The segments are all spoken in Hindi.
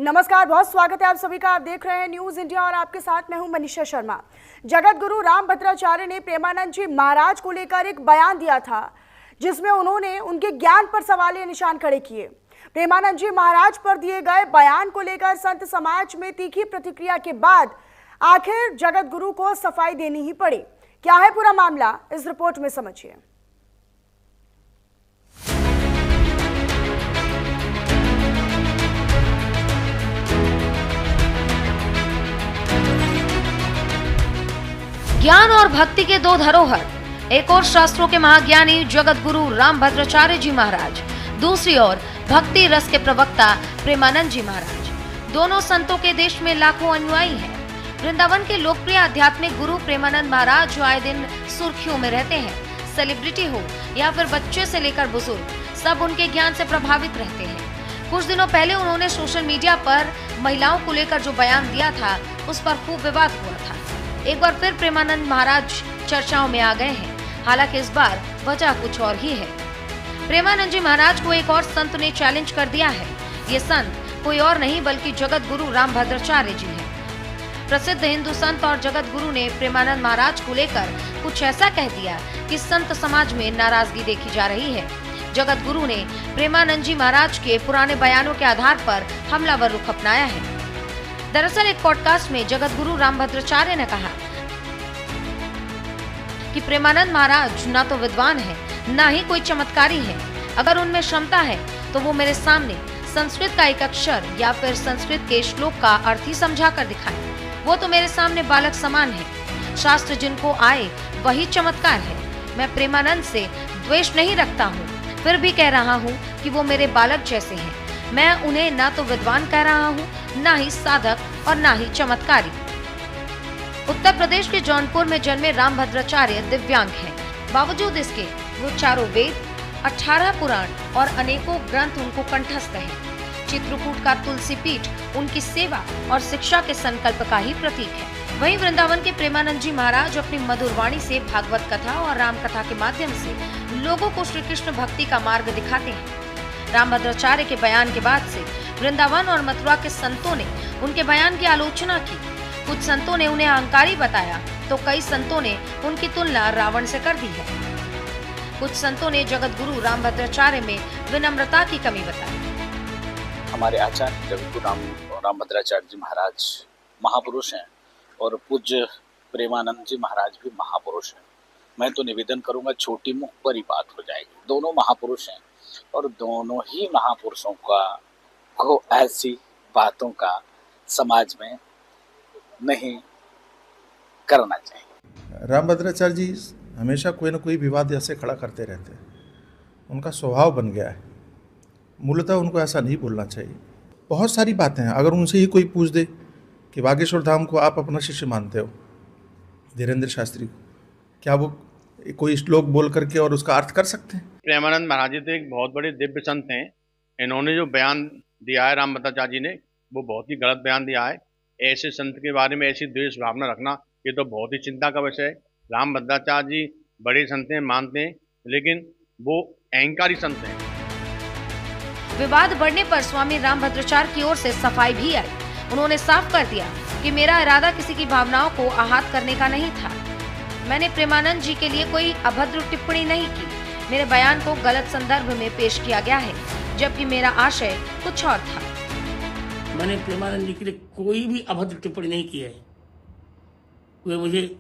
नमस्कार, बहुत स्वागत है आप सभी का। आप देख रहे हैं न्यूज इंडिया और आपके साथ मैं हूं मनीषा शर्मा। जगत गुरु रामभद्राचार्य ने प्रेमानंद जी महाराज को लेकर एक बयान दिया था जिसमें उन्होंने उनके ज्ञान पर सवालिया निशान खड़े किए। प्रेमानंद जी महाराज पर दिए गए बयान को लेकर संत समाज में तीखी प्रतिक्रिया के बाद आखिर जगत गुरु को सफाई देनी ही पड़ी। क्या है पूरा मामला, इस रिपोर्ट में समझिए। ज्ञान और भक्ति के दो धरोहर, एक और शास्त्रों के महाज्ञानी जगत गुरु रामभद्राचार्य जी महाराज, दूसरी ओर भक्ति रस के प्रवक्ता प्रेमानंद जी महाराज। दोनों संतों के देश में लाखों अनुयायी हैं। वृंदावन के लोकप्रिय आध्यात्मिक गुरु प्रेमानंद महाराज जो आए दिन सुर्खियों में रहते हैं। सेलिब्रिटी हो या फिर बच्चे से लेकर बुजुर्ग, सब उनके ज्ञान से प्रभावित रहते हैं। कुछ दिनों पहले उन्होंने सोशल मीडिया पर महिलाओं को लेकर जो बयान दिया था, उस पर खूब विवाद हुआ था। एक बार फिर प्रेमानंद महाराज चर्चाओं में आ गए हैं। हालांकि इस बार वजह कुछ और ही है। प्रेमानंद जी महाराज को एक और संत ने चैलेंज कर दिया है। ये संत कोई और नहीं बल्कि जगत गुरु रामभद्राचार्य जी हैं। प्रसिद्ध हिंदू संत और जगत गुरु ने प्रेमानंद महाराज को लेकर कुछ ऐसा कह दिया कि संत समाज में नाराजगी देखी जा रही है। जगत गुरु ने प्रेमानंद जी महाराज के पुराने बयानों के आधार पर हमलावर रुख अपनाया है। दरअसल एक पॉडकास्ट में जगत गुरु रामभद्राचार्य ने कहा कि प्रेमानंद महाराज ना तो विद्वान है, ना ही कोई चमत्कारी है। अगर उनमें क्षमता है तो वो मेरे सामने संस्कृत का एक अक्षर या फिर संस्कृत के श्लोक का अर्थ ही समझा कर दिखाएं। वो तो मेरे सामने बालक समान है। शास्त्र जिनको आए वही चमत्कार है। मैं प्रेमानंद से द्वेष नहीं रखता हूँ, फिर भी कह रहा हूँ कि वो मेरे बालक जैसे हैं। मैं उन्हें ना तो विद्वान कह रहा हूँ, ना ही साधक और ना ही चमत्कारी। उत्तर प्रदेश के जौनपुर में जन्मे रामभद्राचार्य दिव्यांग हैं। बावजूद इसके वो चारों वेद, 18 पुराण और अनेकों ग्रंथ उनको कंठस्थ हैं। चित्रकूट का तुलसी पीठ उनकी सेवा और शिक्षा के संकल्प का ही प्रतीक है। वहीं वृंदावन के प्रेमानंद जी महाराज अपनी मधुर वाणी से भागवत कथा और राम कथा के माध्यम से लोगों को श्री कृष्ण भक्ति का मार्ग दिखाते हैं। रामभद्राचार्य के बयान के बाद से वृंदावन और मथुरा के संतों ने उनके बयान की आलोचना की। कुछ संतों ने उन्हें अहंकारी बताया तो कई संतों ने उनकी तुलना रावण से कर दी है। कुछ संतों ने जगत गुरु रामभद्राचार्य में विनम्रता की कमी बताई। हमारे आचार्य जगत गुरु रामभद्राचार्य जी महाराज महापुरुष हैं और पूज्य प्रेमानंद जी महाराज भी महापुरुष हैं। मैं तो निवेदन करूंगा, छोटी मुख पर ही बात हो जाएगी। दोनों महापुरुष हैं और दोनों ही महापुरुषों को ऐसी बातों का समाज में नहीं करना चाहिए। रामभद्राचार्य जी हमेशा कोई ना कोई विवाद ऐसे खड़ा करते रहते हैं। उनका स्वभाव बन गया है। मूलतः उनको ऐसा नहीं बोलना चाहिए। बहुत सारी बातें हैं। अगर उनसे ही कोई पूछ दे कि बागेश्वर धाम को आप अपना शिष्य मानते हो, धीरेन्द्र शास्त्री को, क्या वो कोई श्लोक बोल करके और उसका अर्थ कर सकते हैं? प्रेमानंद महाराज जी तो एक बहुत बड़े दिव्य संत हैं। इन्होंने जो बयान दिया है रामभद्राचार्य जी ने, वो बहुत ही गलत बयान दिया है। ऐसे संत के बारे में ऐसी द्वेष भावना रखना, ये तो बहुत ही चिंता का विषय है। रामभद्राचार्य जी बड़े संत हैं, मानते हैं, लेकिन वो अहंकारी संत हैं। विवाद बढ़ने पर स्वामी रामभद्राचार्य की ओर से सफाई भी आई। उन्होंने साफ कर दिया कि मेरा इरादा किसी की भावनाओं को आहत करने का नहीं था। मैंने प्रेमानंद जी के लिए कोई अभद्र टिप्पणी नहीं की। मेरे बयान को गलत संदर्भ में पेश किया गया है, जबकि मेरा आशय कुछ और था। मैंने प्रेमानंद जी के लिए कोई भी अभद्र टिप्पणी नहीं की है। वे मुझे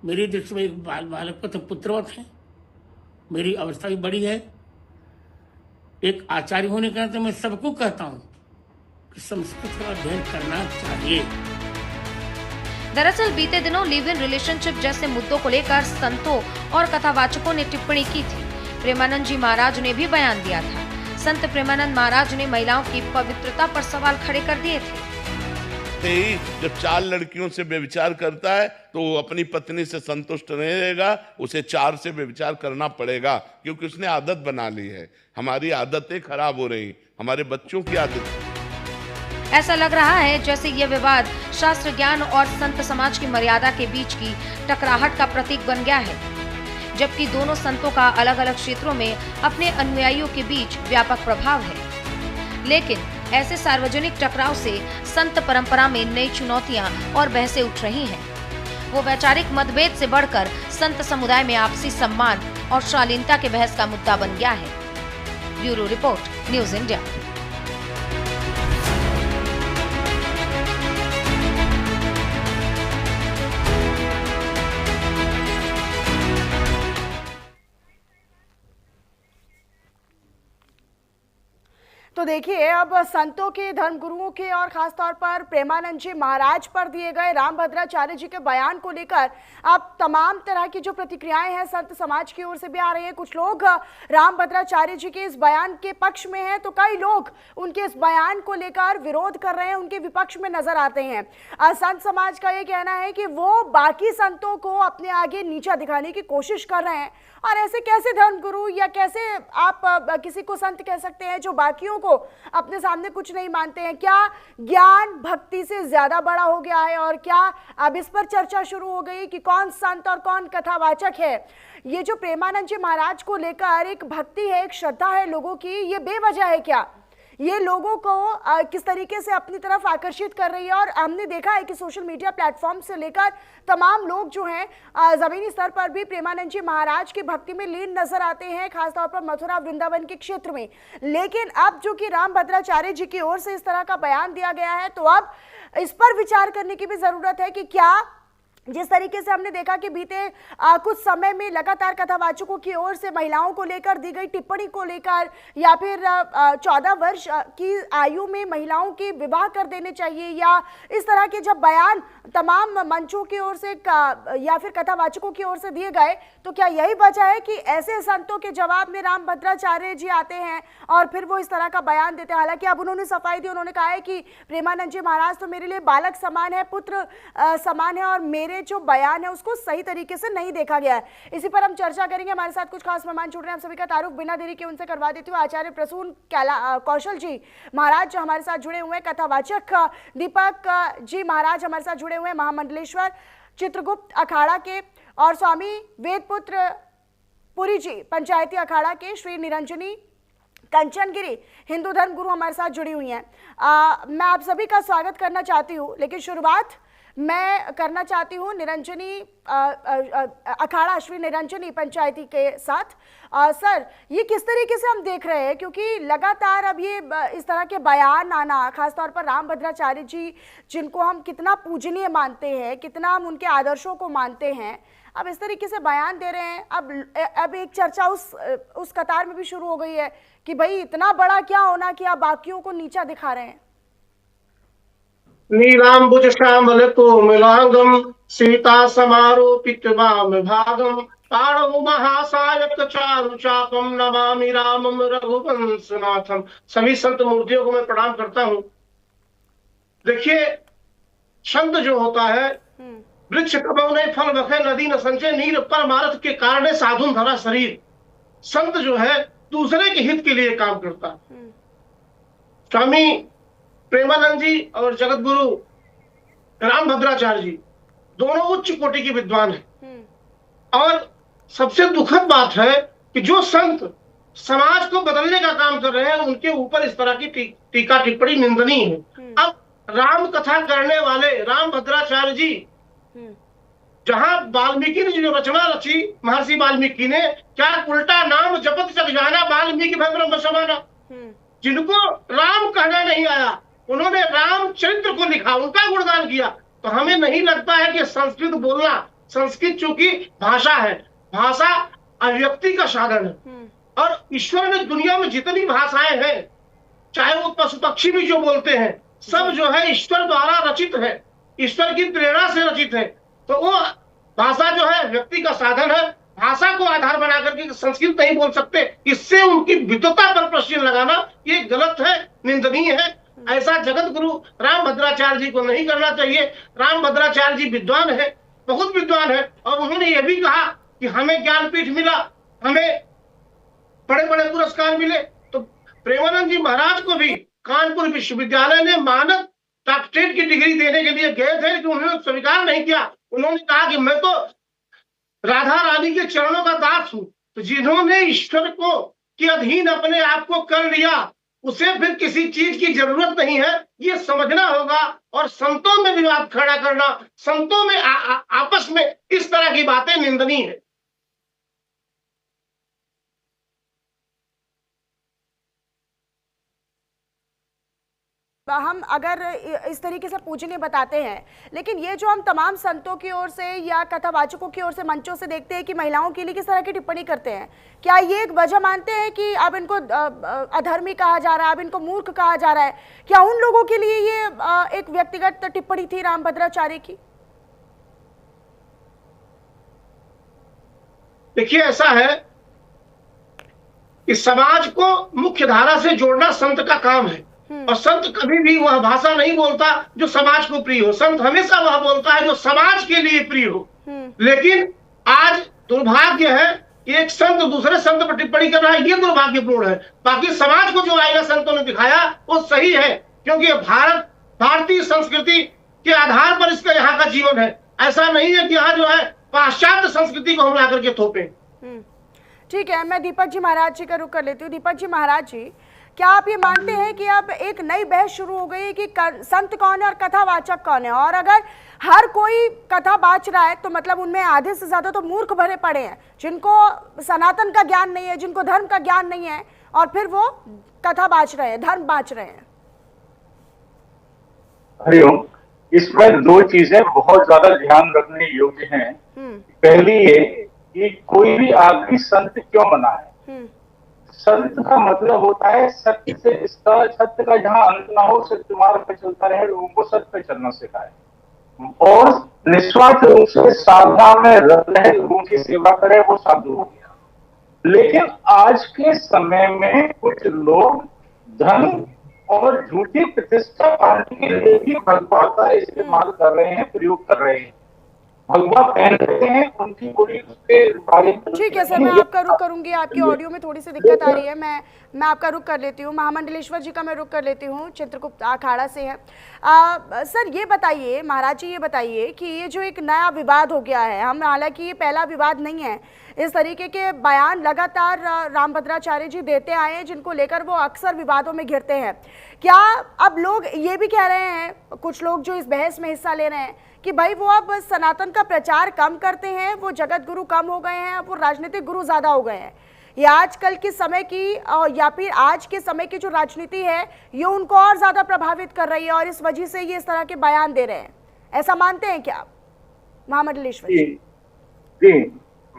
मेरी दृष्टि में एक बालक पुत्रवत है। मेरी अवस्था भी बड़ी है। एक आचार्य होने के नाते मैं सबको कहता हूँ कि संस्कृत का अध्ययन करना चाहिए। दरअसल बीते दिनों लिव इन रिलेशनशिप जैसे मुद्दों को लेकर संतों और कथावाचकों ने टिप्पणी की थी। प्रेमानंद जी महाराज ने भी बयान दिया था। संत प्रेमानंद महाराज ने महिलाओं की पवित्रता पर सवाल खड़े कर दिए थे। जब 4 लड़कियों से व्यभिचार करता है तो वो अपनी पत्नी से संतुष्ट नहीं रहेगा, उसे 4 से व्यभिचार करना पड़ेगा, क्योंकि उसने आदत बना ली है। हमारी आदतें खराब हो रही, हमारे बच्चों की आदत। ऐसा लग रहा है जैसे ये विवाद शास्त्र ज्ञान और संत समाज की मर्यादा के बीच की टकराहट का प्रतीक बन गया है। जबकि दोनों संतों का अलग अलग क्षेत्रों में अपने अनुयायियों के बीच व्यापक प्रभाव है, लेकिन ऐसे सार्वजनिक टकराव से संत परंपरा में नई चुनौतियां और बहसें उठ रही हैं। वो वैचारिक मतभेद से बढ़कर संत समुदाय में आपसी सम्मान और शालीनता के बहस का मुद्दा बन गया है। Bureau report, news India. तो देखिए, अब संतों के, धर्मगुरुओं के और खासतौर पर प्रेमानंद जी महाराज पर दिए गए रामभद्राचार्य जी के बयान को लेकर अब तमाम तरह की जो प्रतिक्रियाएं हैं संत समाज की ओर से भी आ रही है। कुछ लोग रामभद्राचार्य जी के इस बयान के पक्ष में हैं, तो कई लोग उनके इस बयान को लेकर विरोध कर रहे हैं, उनके विपक्ष में नजर आते हैं। संत समाज का ये कहना है कि वो बाकी संतों को अपने आगे नीचा दिखाने की कोशिश कर रहे हैं, और ऐसे कैसे धर्मगुरु या कैसे आप किसी को संत कह सकते हैं जो बाकियों को अपने सामने कुछ नहीं मानते हैं? क्या ज्ञान भक्ति से ज्यादा बड़ा हो गया है? और क्या अब इस पर चर्चा शुरू हो गई कि कौन संत और कौन कथावाचक है? ये जो प्रेमानंद जी महाराज को लेकर एक भक्ति है, एक श्रद्धा है लोगों की, ये बेवजह है क्या? ये लोगों को किस तरीके से अपनी तरफ आकर्षित कर रही है? और हमने देखा है कि सोशल मीडिया प्लेटफॉर्म से लेकर तमाम लोग जो हैं जमीनी स्तर पर भी प्रेमानंद जी महाराज की भक्ति में लीन नजर आते हैं, खासतौर पर मथुरा वृंदावन के क्षेत्र में। लेकिन अब जो कि रामभद्राचार्य जी की ओर से इस तरह का बयान दिया गया है, तो अब इस पर विचार करने की भी जरूरत है कि क्या जिस तरीके से हमने देखा कि बीते कुछ समय में लगातार कथावाचकों की ओर से महिलाओं को लेकर दी गई टिप्पणी को लेकर, या फिर 14 वर्ष की आयु में महिलाओं की विवाह कर देने चाहिए, या इस तरह के जब बयान तमाम मंचों की ओर से या फिर कथावाचकों की ओर से दिए गए, तो क्या यही वजह है कि ऐसे संतों के जवाब में रामभद्राचार्य जी आते हैं और फिर वो इस तरह का बयान देते हैं? हालांकि अब उन्होंने सफाई दी, उन्होंने कहा है कि प्रेमानंद जी महाराज तो मेरे लिए बालक समान है, पुत्र समान है, और मेरे जो बयान है उसको सही तरीके से नहीं देखा गया है। इसी पर हम चर्चा करेंगे। हमारे साथ कुछ खास मेहमान जुड़ रहे हैं, हम सभी का तारुफ बिना देरी के उनसे करवा देती हूँ। आचार्य प्रसून कौशल जी महाराज जो हमारे साथ जुड़े हुए हैं, कथावाचक दीपक जी महाराज हमारे साथ जुड़े हुए हैं महामंडलेश्वर चित्रगुप्त अखाड़ा के, और स्वामी वेदपुत्र पुरी जी पंचायती अखाड़ा के, श्री निरंजनी कंचनगिरी हिंदू धर्म गुरु हमारे साथ जुड़ी हुई हैं। मैं आप सभी का स्वागत करना चाहती हूँ, लेकिन शुरुआत मैं करना चाहती हूँ निरंजनी अखाड़ा श्री निरंजनी पंचायती के साथ। सर, ये किस तरीके से हम देख रहे हैं, क्योंकि लगातार अब ये इस तरह के बयान आना, खासतौर पर रामभद्राचार्य जी जिनको हम कितना पूजनीय मानते हैं, कितना हम उनके आदर्शों को मानते हैं, अब इस तरीके से बयान दे रहे हैं। अब एक चर्चा उस कतार में भी शुरू हो गई है कि भाई इतना बड़ा क्या होना कि आप बाकियों को नीचा दिखा रहे हैं। नीलांबुज श्यामल कोमलांगम सीता समारोपित वाम भागम पाणौ महासायक चारु चापम नमामि रामम रघुवंशनाथम। सभी संत मूर्तियों को मैं प्रणाम करता हूँ। देखिए, संत जो होता है, वृक्ष कबौ नहीं फल बखे नदी न संचय नीर परमार्थ के कारण साधुन धरा शरीर। संत जो है दूसरे के हित के लिए काम करता है। स्वामी प्रेमानंद जी और जगत गुरु रामभद्राचार्य जी दोनों उच्च कोटि के विद्वान हैं, और सबसे दुखद बात है कि जो संत समाज को बदलने का काम कर रहे हैं उनके ऊपर इस तरह की टीका टिप्पणी निंदनीय है। अब राम कथा करने वाले रामभद्राचार्य जी, जहां वाल्मीकि ने जो रचना रची, महर्षि वाल्मीकि ने, क्या उल्टा नाम जपत जग जाना वाल्मीकि भय ब्रह्म समाना। जिनको राम कहना नहीं आया उन्होंने रामचरित्र को लिखा, उनका गुणगान किया। तो हमें नहीं लगता है कि संस्कृत बोलना, संस्कृत चूंकि भाषा है, भाषा अभिव्यक्ति का साधन है, और ईश्वर ने दुनिया में जितनी भाषाएं हैं, चाहे वो पशु पक्षी भी जो बोलते हैं, सब जो है ईश्वर द्वारा रचित है, ईश्वर की प्रेरणा से रचित है। तो वो भाषा जो है व्यक्ति का साधन है, भाषा को आधार बना करके संस्कृत नहीं बोल सकते। इससे उनकी विद्वता पर प्रश्न लगाना ये गलत है, निंदनीय है। ऐसा जगत गुरु रामभद्राचार्य जी को नहीं करना चाहिए। रामभद्राचार्य जी विद्वान है, बहुत विद्वान है, और उन्होंने ये भी कहा कि हमें ज्ञानपीठ मिला, हमें बड़े बड़े पुरस्कार मिले। तो प्रेमानंद जी महाराज को भी कानपुर विश्वविद्यालय ने मानद डॉक्टरेट की डिग्री देने के लिए गए थे, लेकिन उन्होंने स्वीकार नहीं किया। उन्होंने कहा कि मैं तो राधा रानी के चरणों का दास हूं। तो जिन्होंने ईश्वर को के अधीन अपने आप को कर लिया, उसे फिर किसी चीज की जरूरत नहीं है, ये समझना होगा। और संतों में विवाद खड़ा करना, संतों में आपस में इस तरह की बातें निंदनीय है। हम अगर इस तरीके से पूजनीय बताते हैं, लेकिन ये जो हम तमाम संतों की ओर से या कथावाचकों की ओर से मंचों से देखते हैं कि महिलाओं के लिए किस तरह की टिप्पणी करते हैं, क्या ये एक वजह मानते हैं कि अब इनको अधर्मी कहा जा रहा है, अब इनको मूर्ख कहा जा रहा है? क्या उन लोगों के लिए ये एक व्यक्तिगत टिप्पणी थी रामभद्राचार्य की? देखिए, ऐसा है कि समाज को मुख्य धारा से जोड़ना संत का काम है, और संत कभी भी वह भाषा नहीं बोलता जो समाज को प्रिय हो। संत हमेशा वह बोलता है जो समाज के लिए प्रिय हो। लेकिन आज दुर्भाग्य है कि एक संत दूसरे संत पर टिप्पणी कर रहा है, ये दुर्भाग्यपूर्ण है। बाकी समाज को जो आईना संतों ने दिखाया वो सही है, क्योंकि भारतीय संस्कृति के आधार पर इसका यहाँ का जीवन है। ऐसा नहीं है कि यहाँ जो है पाश्चात्य संस्कृति को हम ला करके थोपे। ठीक है, मैं दीपक जी महाराज जी का रुख कर लेती हूँ। दीपक जी महाराज जी, क्या आप ये मानते हैं कि अब एक नई बहस शुरू हो गई है कि संत कौन है और कथावाचक कौन है? और अगर हर कोई कथा बाच रहा है तो मतलब उनमें आधे से ज्यादा तो मूर्ख भरे पड़े हैं, जिनको सनातन का ज्ञान नहीं है, जिनको धर्म का ज्ञान नहीं है, और फिर वो कथा बाच रहे हैं, धर्म बाच रहे हैं। हरिओम, इसमें दो चीजें बहुत ज्यादा ध्यान रखने योग्य हैं। पहली ये कि कोई भी आदमी संत क्यों बना है। संत का मतलब होता है सत्य से, इसका सत्य का जहां अंत ना हो, सत्य मार्ग पे चलता रहे, लोगों को सत्य पे चलना सिखाए और निस्वार्थ रूप से साधना में रहे, लोगों की सेवा करे, वो साधु हो गया। लेकिन आज के समय में कुछ लोग धन और झूठी प्रतिष्ठा पाने के लिए भी भगवा का इस्तेमाल कर रहे हैं, प्रयोग कर रहे हैं। भगवा पहन रहे हैं, उनकी कोई उसके बारे में। ठीक है सर, मैं आपका रुख करूंगी। आपकी ऑडियो में थोड़ी सी दिक्कत आ रही है, मैं आपका रुख कर लेती हूँ। महामंडलेश्वर जी का मैं रुख कर लेती हूँ, चित्रगुप्त अखाड़ा से है। सर ये बताइए, महाराज जी ये बताइए कि ये जो एक नया विवाद हो गया है, हम हालांकि ये पहला विवाद नहीं है, इस तरीके के बयान लगातार रामभद्राचार्य जी देते आए हैं जिनको लेकर वो अक्सर विवादों में घिरते हैं। क्या अब लोग ये भी कह रहे हैं, कुछ लोग जो इस बहस में हिस्सा ले रहे हैं, कि भाई वो अब सनातन का प्रचार कम करते हैं, वो जगत गुरु कम हो गए हैं, अब वो राजनीतिक गुरु ज्यादा हो गए हैं? ये आजकल के समय की या फिर आज के समय की जो राजनीति है ये उनको और ज्यादा प्रभावित कर रही है और इस वजह से ये इस तरह के बयान दे रहे हैं, ऐसा मानते हैं क्या आप, महामंडलेश्वर जी? जी,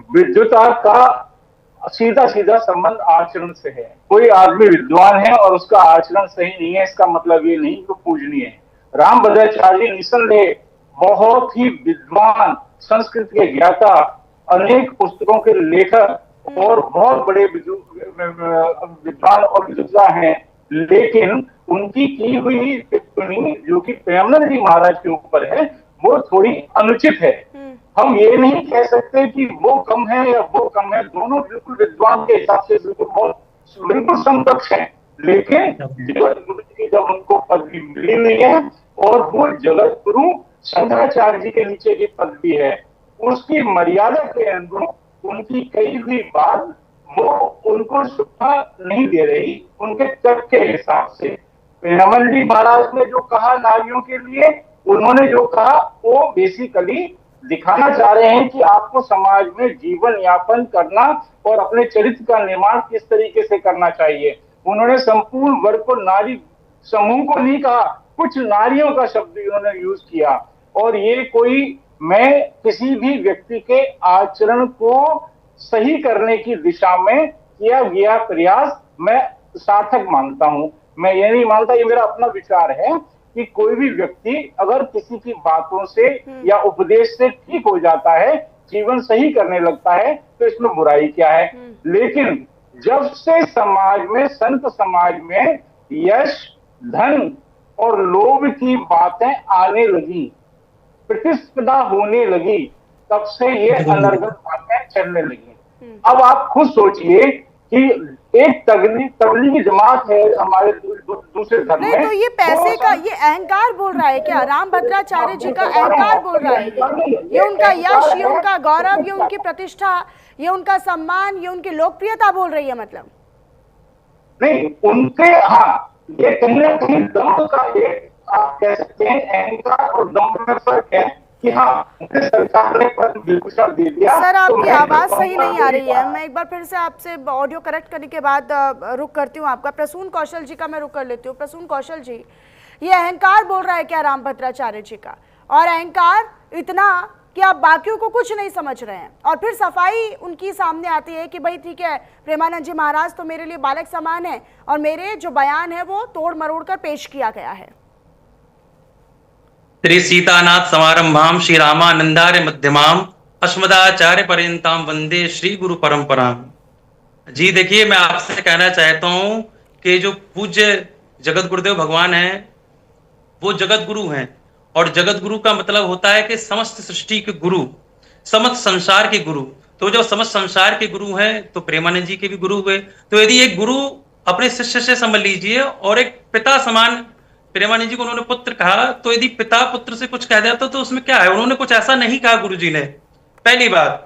विद्वता का सीधा सीधा संबंध आचरण से है। कोई आदमी विद्वान है और उसका आचरण सही नहीं है, इसका मतलब ये नहीं कि पूजनीय है। रामभद्राचार्य निसंदेह बहुत ही विद्वान, संस्कृत के ज्ञाता, अनेक पुस्तकों के लेखक और बहुत बड़े विद्वान और विद्वान हैं। लेकिन उनकी की हुई टिप्पणी जो कि प्रेमानंद जी महाराज के ऊपर है, वो थोड़ी अनुचित है। हम ये नहीं कह सकते कि वो कम है या वो कम है, दोनों बिल्कुल विद्वान के हिसाब से बिल्कुल समकक्ष हैं। लेकिन जगत गुरु की जब उनको पदवी मिली हुई है और वो जगत गुरु शंकराचार्य जी के नीचे की पदवी है, उसकी मर्यादा के अनुरूप उनकी कही हुई बात वो उनको सुविधा नहीं दे रही, उनके तर्क के हिसाब से। प्रेमानंद जी महाराज ने जो कहा नारियों के लिए, उन्होंने जो कहा वो बेसिकली दिखाना चाह रहे हैं कि आपको समाज में जीवन यापन करना और अपने चरित्र का निर्माण किस तरीके से करना चाहिए। उन्होंने संपूर्ण वर्ग को, नारी समूह को नहीं कहा, कुछ नारियों का शब्द उन्होंने यूज किया। और ये कोई, मैं किसी भी व्यक्ति के आचरण को सही करने की दिशा में किया गया प्रयास मैं सार्थक मानता हूं। मैं ये नहीं मानता, ये मेरा अपना विचार है कि कोई भी व्यक्ति अगर किसी की बातों से या उपदेश से ठीक हो जाता है, जीवन सही करने लगता है, तो इसमें बुराई क्या है। लेकिन जब से समाज में, संत समाज में यश, धन और लोभ की बातें आने लगी, प्रतिस्पर्धा होने लगी, तब से ये अनर्गल बातें चलने लगी। अब आप खुद सोचिए कि एक तबलीगी जमात है हमारे दूसरे धर्म में, तो ये पैसे का, ये अहंकार बोल रहा है क्या? रामभद्राचार्य जी का अहंकार बोल रहा है ये उनका यश, ये उनका गौरव, ये उनकी प्रतिष्ठा, ये उनका सम्मान, ये उनकी लोकप्रियता बोल रही है मतलब? नहीं उनके, हाँ ये कहीं ना कहीं दम्भ का, ये आप कह सकते हैं अहंकार और दम्भ में फर्क है कि हाँ उनके सरकार ने पद विभूषण दे दिया। सर तो आपकी मैं आवाज तो सही नहीं आ रही है, कहूंगा मैं एक बार फिर से आपसे ऑडियो करेक्ट करने के बाद रुक करती हूँ आपका। प्रसून कौशल जी का मैं रुक कर लेती हूँ। प्रसून कौशल जी, ये अहंकार बोल रहा है क्या रामभद्राचार्य जी का, और अहंकार इतना कि आप बाकियों को कुछ नहीं समझ रहे हैं, और फिर सफाई उनकी सामने आती है कि भाई ठीक है प्रेमानंद जी महाराज तो मेरे लिए बालक समान है और मेरे जो बयान है वो तोड़ मरोड़ कर पेश किया गया है। श्री सीतानाथ समारंभाम श्री रामानंदार्य मध्यमाम अस्मदाचार्य पर्यंताम वंदे श्री गुरु परंपराम। जी देखिए, मैं आपसे कहना चाहता हूं कि जो पूज्य जगत गुरुदेव भगवान हैं वो जगत गुरु हैं, और जगत गुरु का मतलब होता है कि समस्त सृष्टि के गुरु, समस्त संसार के गुरु। तो जब समस्त संसार के गुरु हैं तो प्रेमानंद जी के भी गुरु हुए। तो यदि एक गुरु अपने शिष्य से समझ लीजिए, और एक पिता समान प्रेमानंद जी को उन्होंने पुत्र कहा, तो यदि पिता पुत्र से कुछ कह देता तो उसमें क्या है? उन्होंने कुछ ऐसा नहीं कहा गुरु जी ने, पहली बात।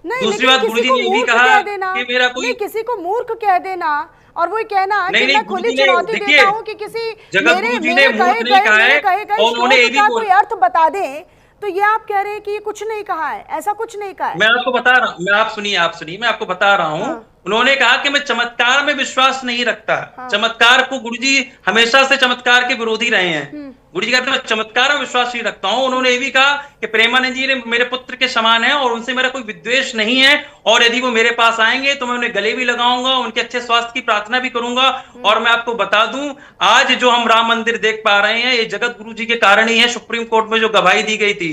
दूसरी बात, गुरु जी ने ये भी कहा कि मेरा कोई, किसी को मूर्ख कह देना और वो कहना कि मैं खुली चुनौती देता हूं कि किसी गुरु जी ने मूर्ख नहीं कहा है, और उन्होंने ये भी कोई अर्थ बता दें, तो ये आप कह रहे हैं कि ये कुछ नहीं कहा है, ऐसा कुछ नहीं कहा है। मैं आपको बता रहा हूँ, आप सुनिए, मैं आपको बता रहा हूँ। उन्होंने कहा कि मैं चमत्कार में विश्वास नहीं रखता। चमत्कार को गुरुजी हमेशा से चमत्कार के विरोधी रहे हैं। गुरुजी कहते हैं मैं चमत्कार में विश्वास नहीं रखता हूं। उन्होंने ये भी कहा कि प्रेमानंद जी ने मेरे पुत्र के समान है और उनसे मेरा कोई विद्वेष नहीं है, और यदि वो मेरे पास आएंगे तो मैं उन्हें गले भी लगाऊंगा, उनके अच्छे स्वास्थ्य की प्रार्थना भी करूंगा। और मैं आपको बता दूं, आज जो हम राम मंदिर देख पा रहे हैं ये जगत गुरु जी के कारण ही है। सुप्रीम कोर्ट में जो गवाही दी गई थी,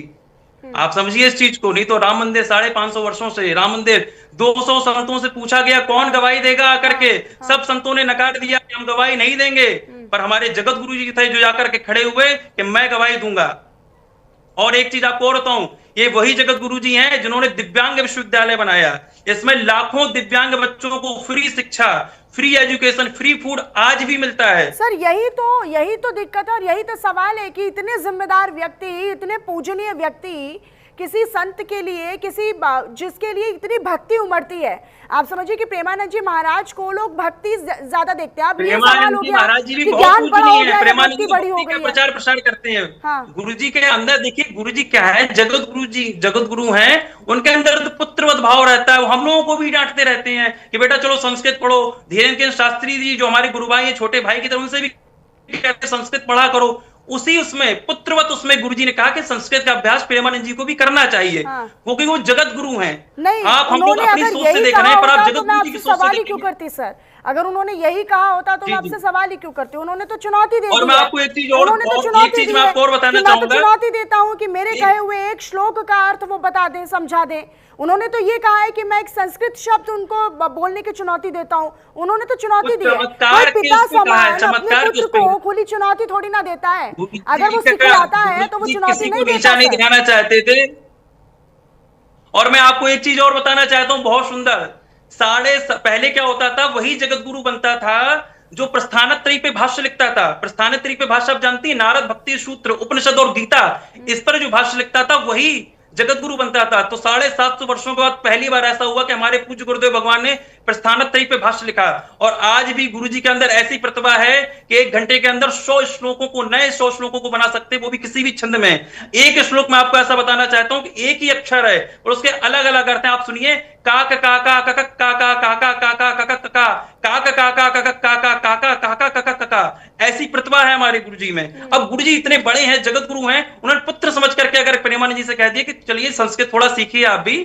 आप समझिए इस चीज को, नहीं तो राम मंदिर 550 वर्षों से, राम मंदिर 200 संतों से पूछा गया कौन गवाही देगा आकर के, सब संतों ने नकार दिया कि हम गवाही नहीं देंगे, पर हमारे जगत गुरु जी थे जो जाकर के खड़े हुए कि मैं गवाही दूंगा। और एक चीज आपको और बताऊं, ये वही जगत गुरु जी हैं जिन्होंने दिव्यांग विश्वविद्यालय बनाया। इसमें लाखों दिव्यांग बच्चों को फ्री शिक्षा, फ्री एजुकेशन, फ्री फूड आज भी मिलता है। सर यही तो दिक्कत है और यही तो सवाल है कि इतने जिम्मेदार व्यक्ति, इतने पूजनीय व्यक्ति किसी संत के लिए, किसी जिसके लिए इतनी भक्ति उमड़ती है, आप समझिए कि प्रेमानंद जी महाराज को लोग भक्ति ज्यादा देखते हैं। अब ये सवाल हो गया महाराज जी भी कि बहुत ज्ञान बड़ा हो पूजनीय गया है, है, प्रेमानंद भक्ति जी बड़ी हो भक्ति का गई है। प्रचार प्रसार करते हैं। हाँ। गुरु जी के अंदर देखिए, गुरु जी क्या है, जगत गुरु जी जगत गुरु हैं, उनके अंदर तो पुत्रवत भाव रहता है। वो हम लोगों को भी डांटते रहते हैं कि बेटा चलो संस्कृत पढ़ो। धीरेन्द्र शास्त्री जी जो हमारे गुरु भाई है, छोटे भाई की तरह, उनसे भी कहते संस्कृत पढ़ा करो। उसी उसमें पुत्रवत उसमें गुरुजी ने कहा कि संस्कृत का अभ्यास प्रेमानंद जी को भी करना चाहिए, क्योंकि वो जगत गुरु हैं। नहीं, आप हम लोग अपनी सोच से देख रहे हैं, पर आप जगत गुरु जी की सोच से सवाल ही क्यों करती सर? अगर उन्होंने यही कहा होता तो मैं आपसे सवाल ही क्यों करती? उन्होंने तो चुनौती दे दी। और मैं आपको एक चीज और बताना चाहूंगा, चुनौती देता हूँ कि मेरे कहे हुए एक श्लोक का अर्थ वो बता दें, समझा दें। उन्होंने तो ये कहा है कि मैं एक संस्कृत शब्द उनको बोलने की चुनौती देता हूँ। उन्होंने तो चुनौती दी है। कोई पिता समान अपने पुत्र को खुली चुनौती थोड़ी ना देता है। अगर वो सिखलाता है तो वो चुनौती नहीं देता। नहीं दिखाना चाहते थे। और मैं आपको एक चीज और बताना चाहता हूँ, बहुत सुंदर। पहले क्या होता था, वही जगत गुरु बनता था जो प्रस्थानत्रयी पे भाष्य लिखता था। प्रस्थानत्रयी पे भाष्य आप जानती है, नारद भक्ति सूत्र, उपनिषद और गीता, इस पर जो भाष्य लिखता था वही जगत गुरु बनता था। तो 750 वर्षों के बाद पहली बार ऐसा हुआ कि हमारे पूज्य गुरुदेव भगवान ने प्रस्थानत्रयी पे भाष्य लिखा। और आज भी गुरु जी के अंदर ऐसी प्रतिभा है कि 1 घंटे के अंदर 100 श्लोकों को, नए 100 श्लोकों को बना सकते हैं, वो भी किसी भी छंद में। एक श्लोक में आपको ऐसा बताना चाहता हूं कि एक ही अक्षर है और उसके अलग अलग अर्थ हैं। आप सुनिए, काक काका काका काका काका काका काका काका काका काका काका काका काका काका काका काका, ऐसी प्रतिभा है हमारे गुरु जी में। अब गुरु जी इतने बड़े हैं, जगत गुरु हैं, उन्होंने पुत्र समझ करके अगर प्रेमानंद जी से कह दिया कि चलिए संस्कृत थोड़ा सीखिए आप भी,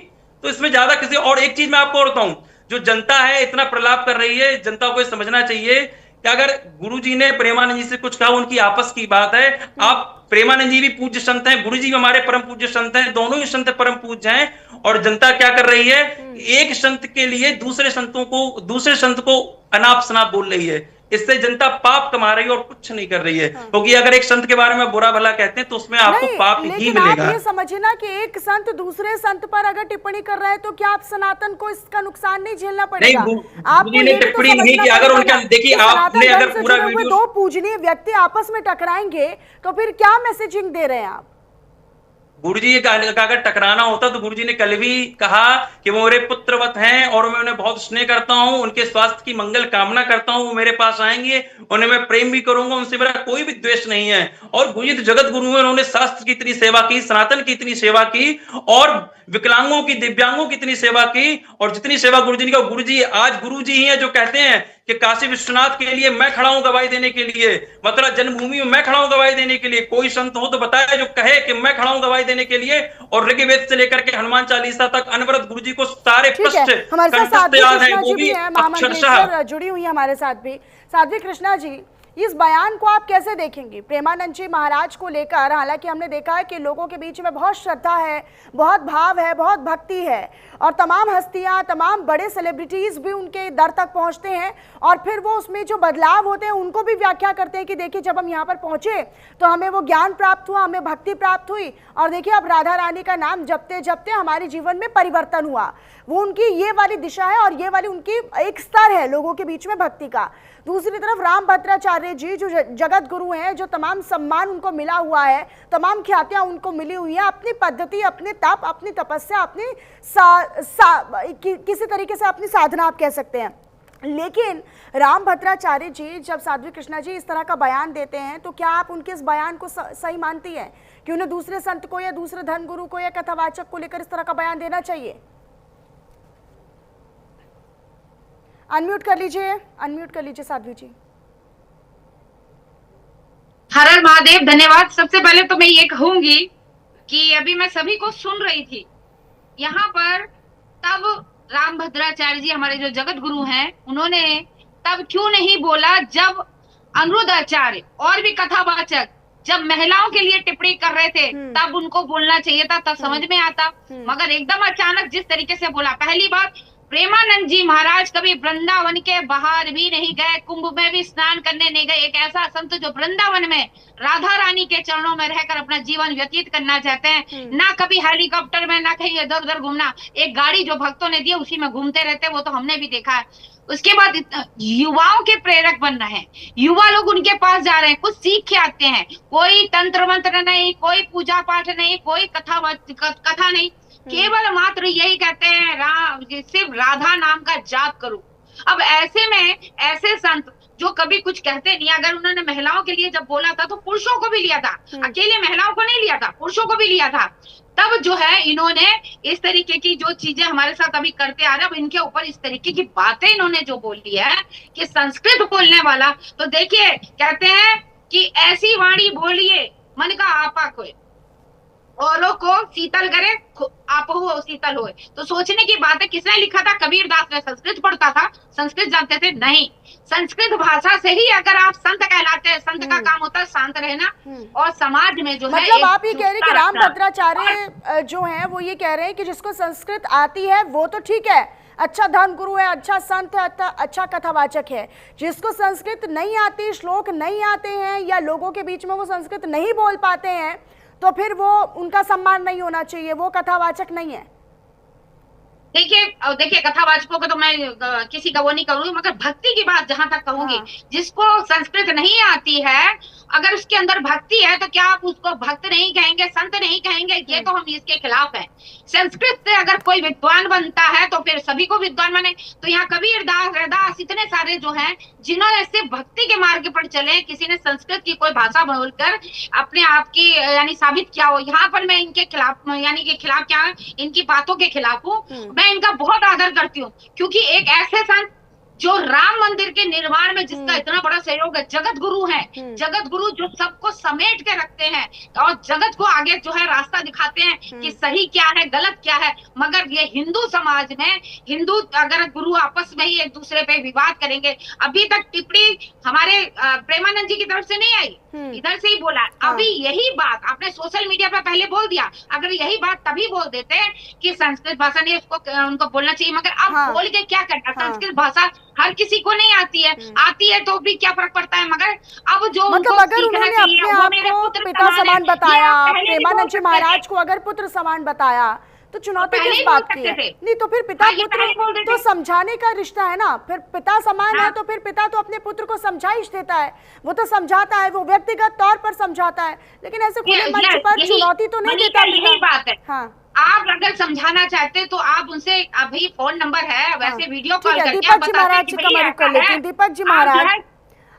तो इसमें ज्यादा किसी। और एक चीज मैं आपको और बताऊं, जो जनता है इतना प्रलाप कर रही है, जनता को समझना चाहिए कि अगर गुरुजी ने प्रेमानंद जी से कुछ कहा, उनकी आपस की बात है। आप प्रेमानंद जी भी पूज्य संत हैं, गुरुजी भी हमारे परम पूज्य संत हैं, दोनों ही संत परम पूज्य हैं। और जनता क्या कर रही है, एक संत के लिए दूसरे संत को अनाप शनाप बोल रही है। इससे जनता पाप कमा रही है और कुछ नहीं कर रही है। क्योंकि अगर एक संत के बारे में बुरा भला कहते हैं तो उसमें आपको पाप ही मिलेगा। आप ये समझिए ना कि एक संत दूसरे संत पर अगर टिप्पणी कर रहा है तो क्या आप सनातन को इसका नुकसान नहीं झेलना पड़ेगा? आपने टिप्पणी नहीं की। अगर उनका देखिए, आपने अगर पूरा वीडियो, 2 पूजनीय व्यक्ति आपस में टकराएंगे तो फिर क्या मैसेजिंग दे रहे हैं आप? गुरुजी का अगर टकराना होता तो गुरुजी ने कल भी कहा कि वो मेरे पुत्रवत हैं और मैं उन्हें बहुत स्नेह करता हूं, उनके स्वास्थ्य की मंगल कामना करता हूं, वो मेरे पास आएंगे, उन्हें मैं प्रेम भी करूंगा, उनसे मेरा कोई भी द्वेष नहीं है। और गुरुजी तो जगत गुरु हैं, उन्होंने शास्त्र की इतनी सेवा की, सनातन की इतनी सेवा की और विकलांगों की, दिव्यांगों की इतनी सेवा की, और जितनी सेवा गुरुजी ने की, गुरुजी आज गुरुजी ही है जो कहते हैं कि काशी विश्वनाथ के लिए मैं खड़ा हूं गवाही देने के लिए, मथुरा जन्मभूमि में मैं खड़ा हूं गवाही देने के लिए। कोई संत हो तो बताए जो कहे कि मैं खड़ा हूं गवाही देने के लिए। और ऋग्वेद से लेकर के हनुमान चालीसा तक अनवरत गुरुजी को सारे पृष्ठ हमारे साथ साध्वी याद है, कृष्णा वो जी भी भी हैं, अक्षरशः। महामंडलेश्वर जुड़ी हुई है हमारे साथ भी। साध्वी कृष्णा जी, इस बयान को आप कैसे देखेंगे प्रेमानंद जी महाराज को लेकर? हालांकि हमने देखा है कि लोगों के बीच में बहुत श्रद्धा है, बहुत भाव है, बहुत भक्ति है, और तमाम हस्तियां, तमाम बड़े सेलिब्रिटीज भी उनके दर तक पहुंचते हैं और फिर वो उसमें जो बदलाव होते हैं उनको भी व्याख्या करते हैं कि देखिए जब हम यहाँ पर पहुंचे तो हमें वो ज्ञान प्राप्त हुआ, हमें भक्ति प्राप्त हुई, और देखिए अब राधा रानी का नाम जपते जपते हमारे जीवन में परिवर्तन हुआ। वो उनकी ये वाली दिशा है और ये वाली उनकी एक स्तर है लोगों के बीच में भक्ति का। दूसरी तरफ रामभद्राचार्य जी जो जगत गुरु हैं, जो तमाम सम्मान उनको मिला हुआ है, तमाम ख्यातियां उनको मिली हुई है, अपनी पद्धति, अपने तप, अपनी तपस्या, अपनी किसी तरीके से अपनी साधना आप कह सकते हैं। लेकिन रामभद्राचार्य जी जब साध्वी कृष्णा जी इस तरह का बयान देते हैं तो क्या आप उनके इस बयान को सही मानती हैं कि उन्हें दूसरे संत को या दूसरे धर्म गुरु को या कथावाचक को लेकर इस तरह का बयान देना चाहिए? अनम्यूट कर लीजिए साध्वी जी। हर हर महादेव। धन्यवाद। सबसे पहले तो मैं ये कहूंगी कि अभी मैं सभी को सुन रही थी यहाँ पर, तब रामभद्राचार्य जी हमारे जो जगत गुरु हैं उन्होंने तब क्यों नहीं बोला जब अनिरुद्धाचार्य और भी कथावाचक जब महिलाओं के लिए टिप्पणी कर रहे थे तब उनको बोलना चाहिए था, तब समझ में आता। मगर एकदम अचानक जिस तरीके से बोला, पहली बात प्रेमानंद जी महाराज कभी वृंदावन के बाहर भी नहीं गए, कुंभ में भी स्नान करने नहीं गए। एक ऐसा संत जो वृंदावन में राधा रानी के चरणों में रहकर अपना जीवन व्यतीत करना चाहते हैं, ना कभी हेलीकॉप्टर में, ना कहीं इधर उधर घूमना। एक गाड़ी जो भक्तों ने दी उसी में घूमते रहते, वो तो हमने भी देखा है। उसके बाद युवाओं के प्रेरक बनना है, युवा लोग उनके पास जा रहे हैं, कुछ सीख के आते हैं। कोई तंत्र मंत्र नहीं, कोई पूजा पाठ नहीं, कोई कथा नहीं, केवल मात्र यही कहते हैं सिर्फ राधा नाम का जाप करो। अब ऐसे में ऐसे संत जो कभी कुछ कहते नहीं, अगर उन्होंने महिलाओं के लिए जब बोला था तो पुरुषों को भी लिया था, अकेले महिलाओं को नहीं लिया था, पुरुषों को भी लिया था। तब जो है इन्होंने इस तरीके की जो चीजें हमारे साथ अभी करते आ रहे, अब इनके ऊपर इस तरीके की बातें इन्होंने जो बोल दी है कि संस्कृत बोलने वाला, तो देखिए कहते हैं कि ऐसी वाणी बोलिए मन का आपा कोई, औरों को शीतल करे आप हो शीतल होए। तो सोचने की बात है, किसने लिखा था? कबीर दास ने। संस्कृत पढ़ता था, संस्कृत जानते थे? नहीं। संस्कृत भाषा से ही अगर आप संत कहलाते हैं, संत का काम होता है शांत रहना और समाज में जो है, मतलब आप ये कह रहे हैं कि रामभद्राचार्य जो है वो ये कह रहे हैं कि जिसको संस्कृत आती है वो तो ठीक है, अच्छा धर्म गुरु है, अच्छा संत है, अच्छा कथावाचक है। जिसको संस्कृत नहीं आती, श्लोक नहीं आते हैं या लोगों के बीच में वो संस्कृत नहीं बोल पाते हैं, तो फिर वो उनका सम्मान नहीं होना चाहिए, वो कथावाचक नहीं है। देखिए कथावाचकों को तो मैं किसी का वो नहीं करूंगी, मगर भक्ति की बात जहां तक कहूंगी, जिसको संस्कृत नहीं आती है, अगर उसके अंदर भक्ति है तो क्या आप उसको भक्त नहीं कहेंगे, संत नहीं कहेंगे? ये तो हम इसके खिलाफ हैं। संस्कृत से अगर कोई विद्वान बनता है तो फिर सभी को विद्वान बने। तो यहाँ कबीर दास, रैदास, इतने सारे जो हैं जिन्होंने सिर्फ भक्ति के मार्ग पर चले, किसी ने संस्कृत की कोई भाषा बोलकर अपने आप की यानी साबित किया हो। यहाँ पर मैं इनके खिलाफ यानी के खिलाफ क्या, इनकी बातों के खिलाफ हूँ। मैं इनका बहुत आदर करती हूँ, क्योंकि एक ऐसे संत जो राम मंदिर के निर्माण में जिसका इतना बड़ा सहयोग है, जगत गुरु है, जगत गुरु जो सबको समेट के रखते हैं और जगत को आगे जो है रास्ता दिखाते हैं कि सही क्या है, गलत क्या है। मगर ये हिंदू समाज में हिंदू अगर गुरु आपस में ही एक दूसरे पे विवाद करेंगे, अभी तक टिप्पणी हमारे प्रेमानंद जी की तरफ से नहीं आई, इधर से ही बोला। अभी यही बात आपने सोशल मीडिया पे पहले बोल दिया, अगर यही बात तभी बोल देते कि संस्कृत भाषा नहीं, उसको उनको बोलना चाहिए, मगर अब बोल के क्या करना? संस्कृत भाषा हर किसी को नहीं आती है तो भी क्या फर्क पड़ता है? मगर अब जो मतलब अगर उन्होंने अपने आप को पिता समान बताया, प्रेमानंद जी महाराज को अगर पुत्र समान बताया, तो चुनौती पहले किस ही बात बोल की है? सकते थे। नहीं तो फिर पिता हाँ, ये पहले ही बोल पुत्र देते। तो समझाने का रिश्ता है ना, फिर पिता समान है हाँ। तो फिर पिता तो अपने पुत्र को समझाइश देता है, वो तो समझाता है, वो व्यक्तिगत तौर पर समझाता है, लेकिन ऐसे खुले मंच पर चुनौती तो नहीं देता यही पिता। बात है। हाँ आप अगर समझाना चाहते तो आप उनसे, अभी फोन नंबर है, वैसे वीडियो ठीक कॉल है, करके दीपक आप जी बताते महाराज कि जी भाई का मैं रुख कर ऐसा लेती है। हूँ। दीपक जी आप जो महाराज, है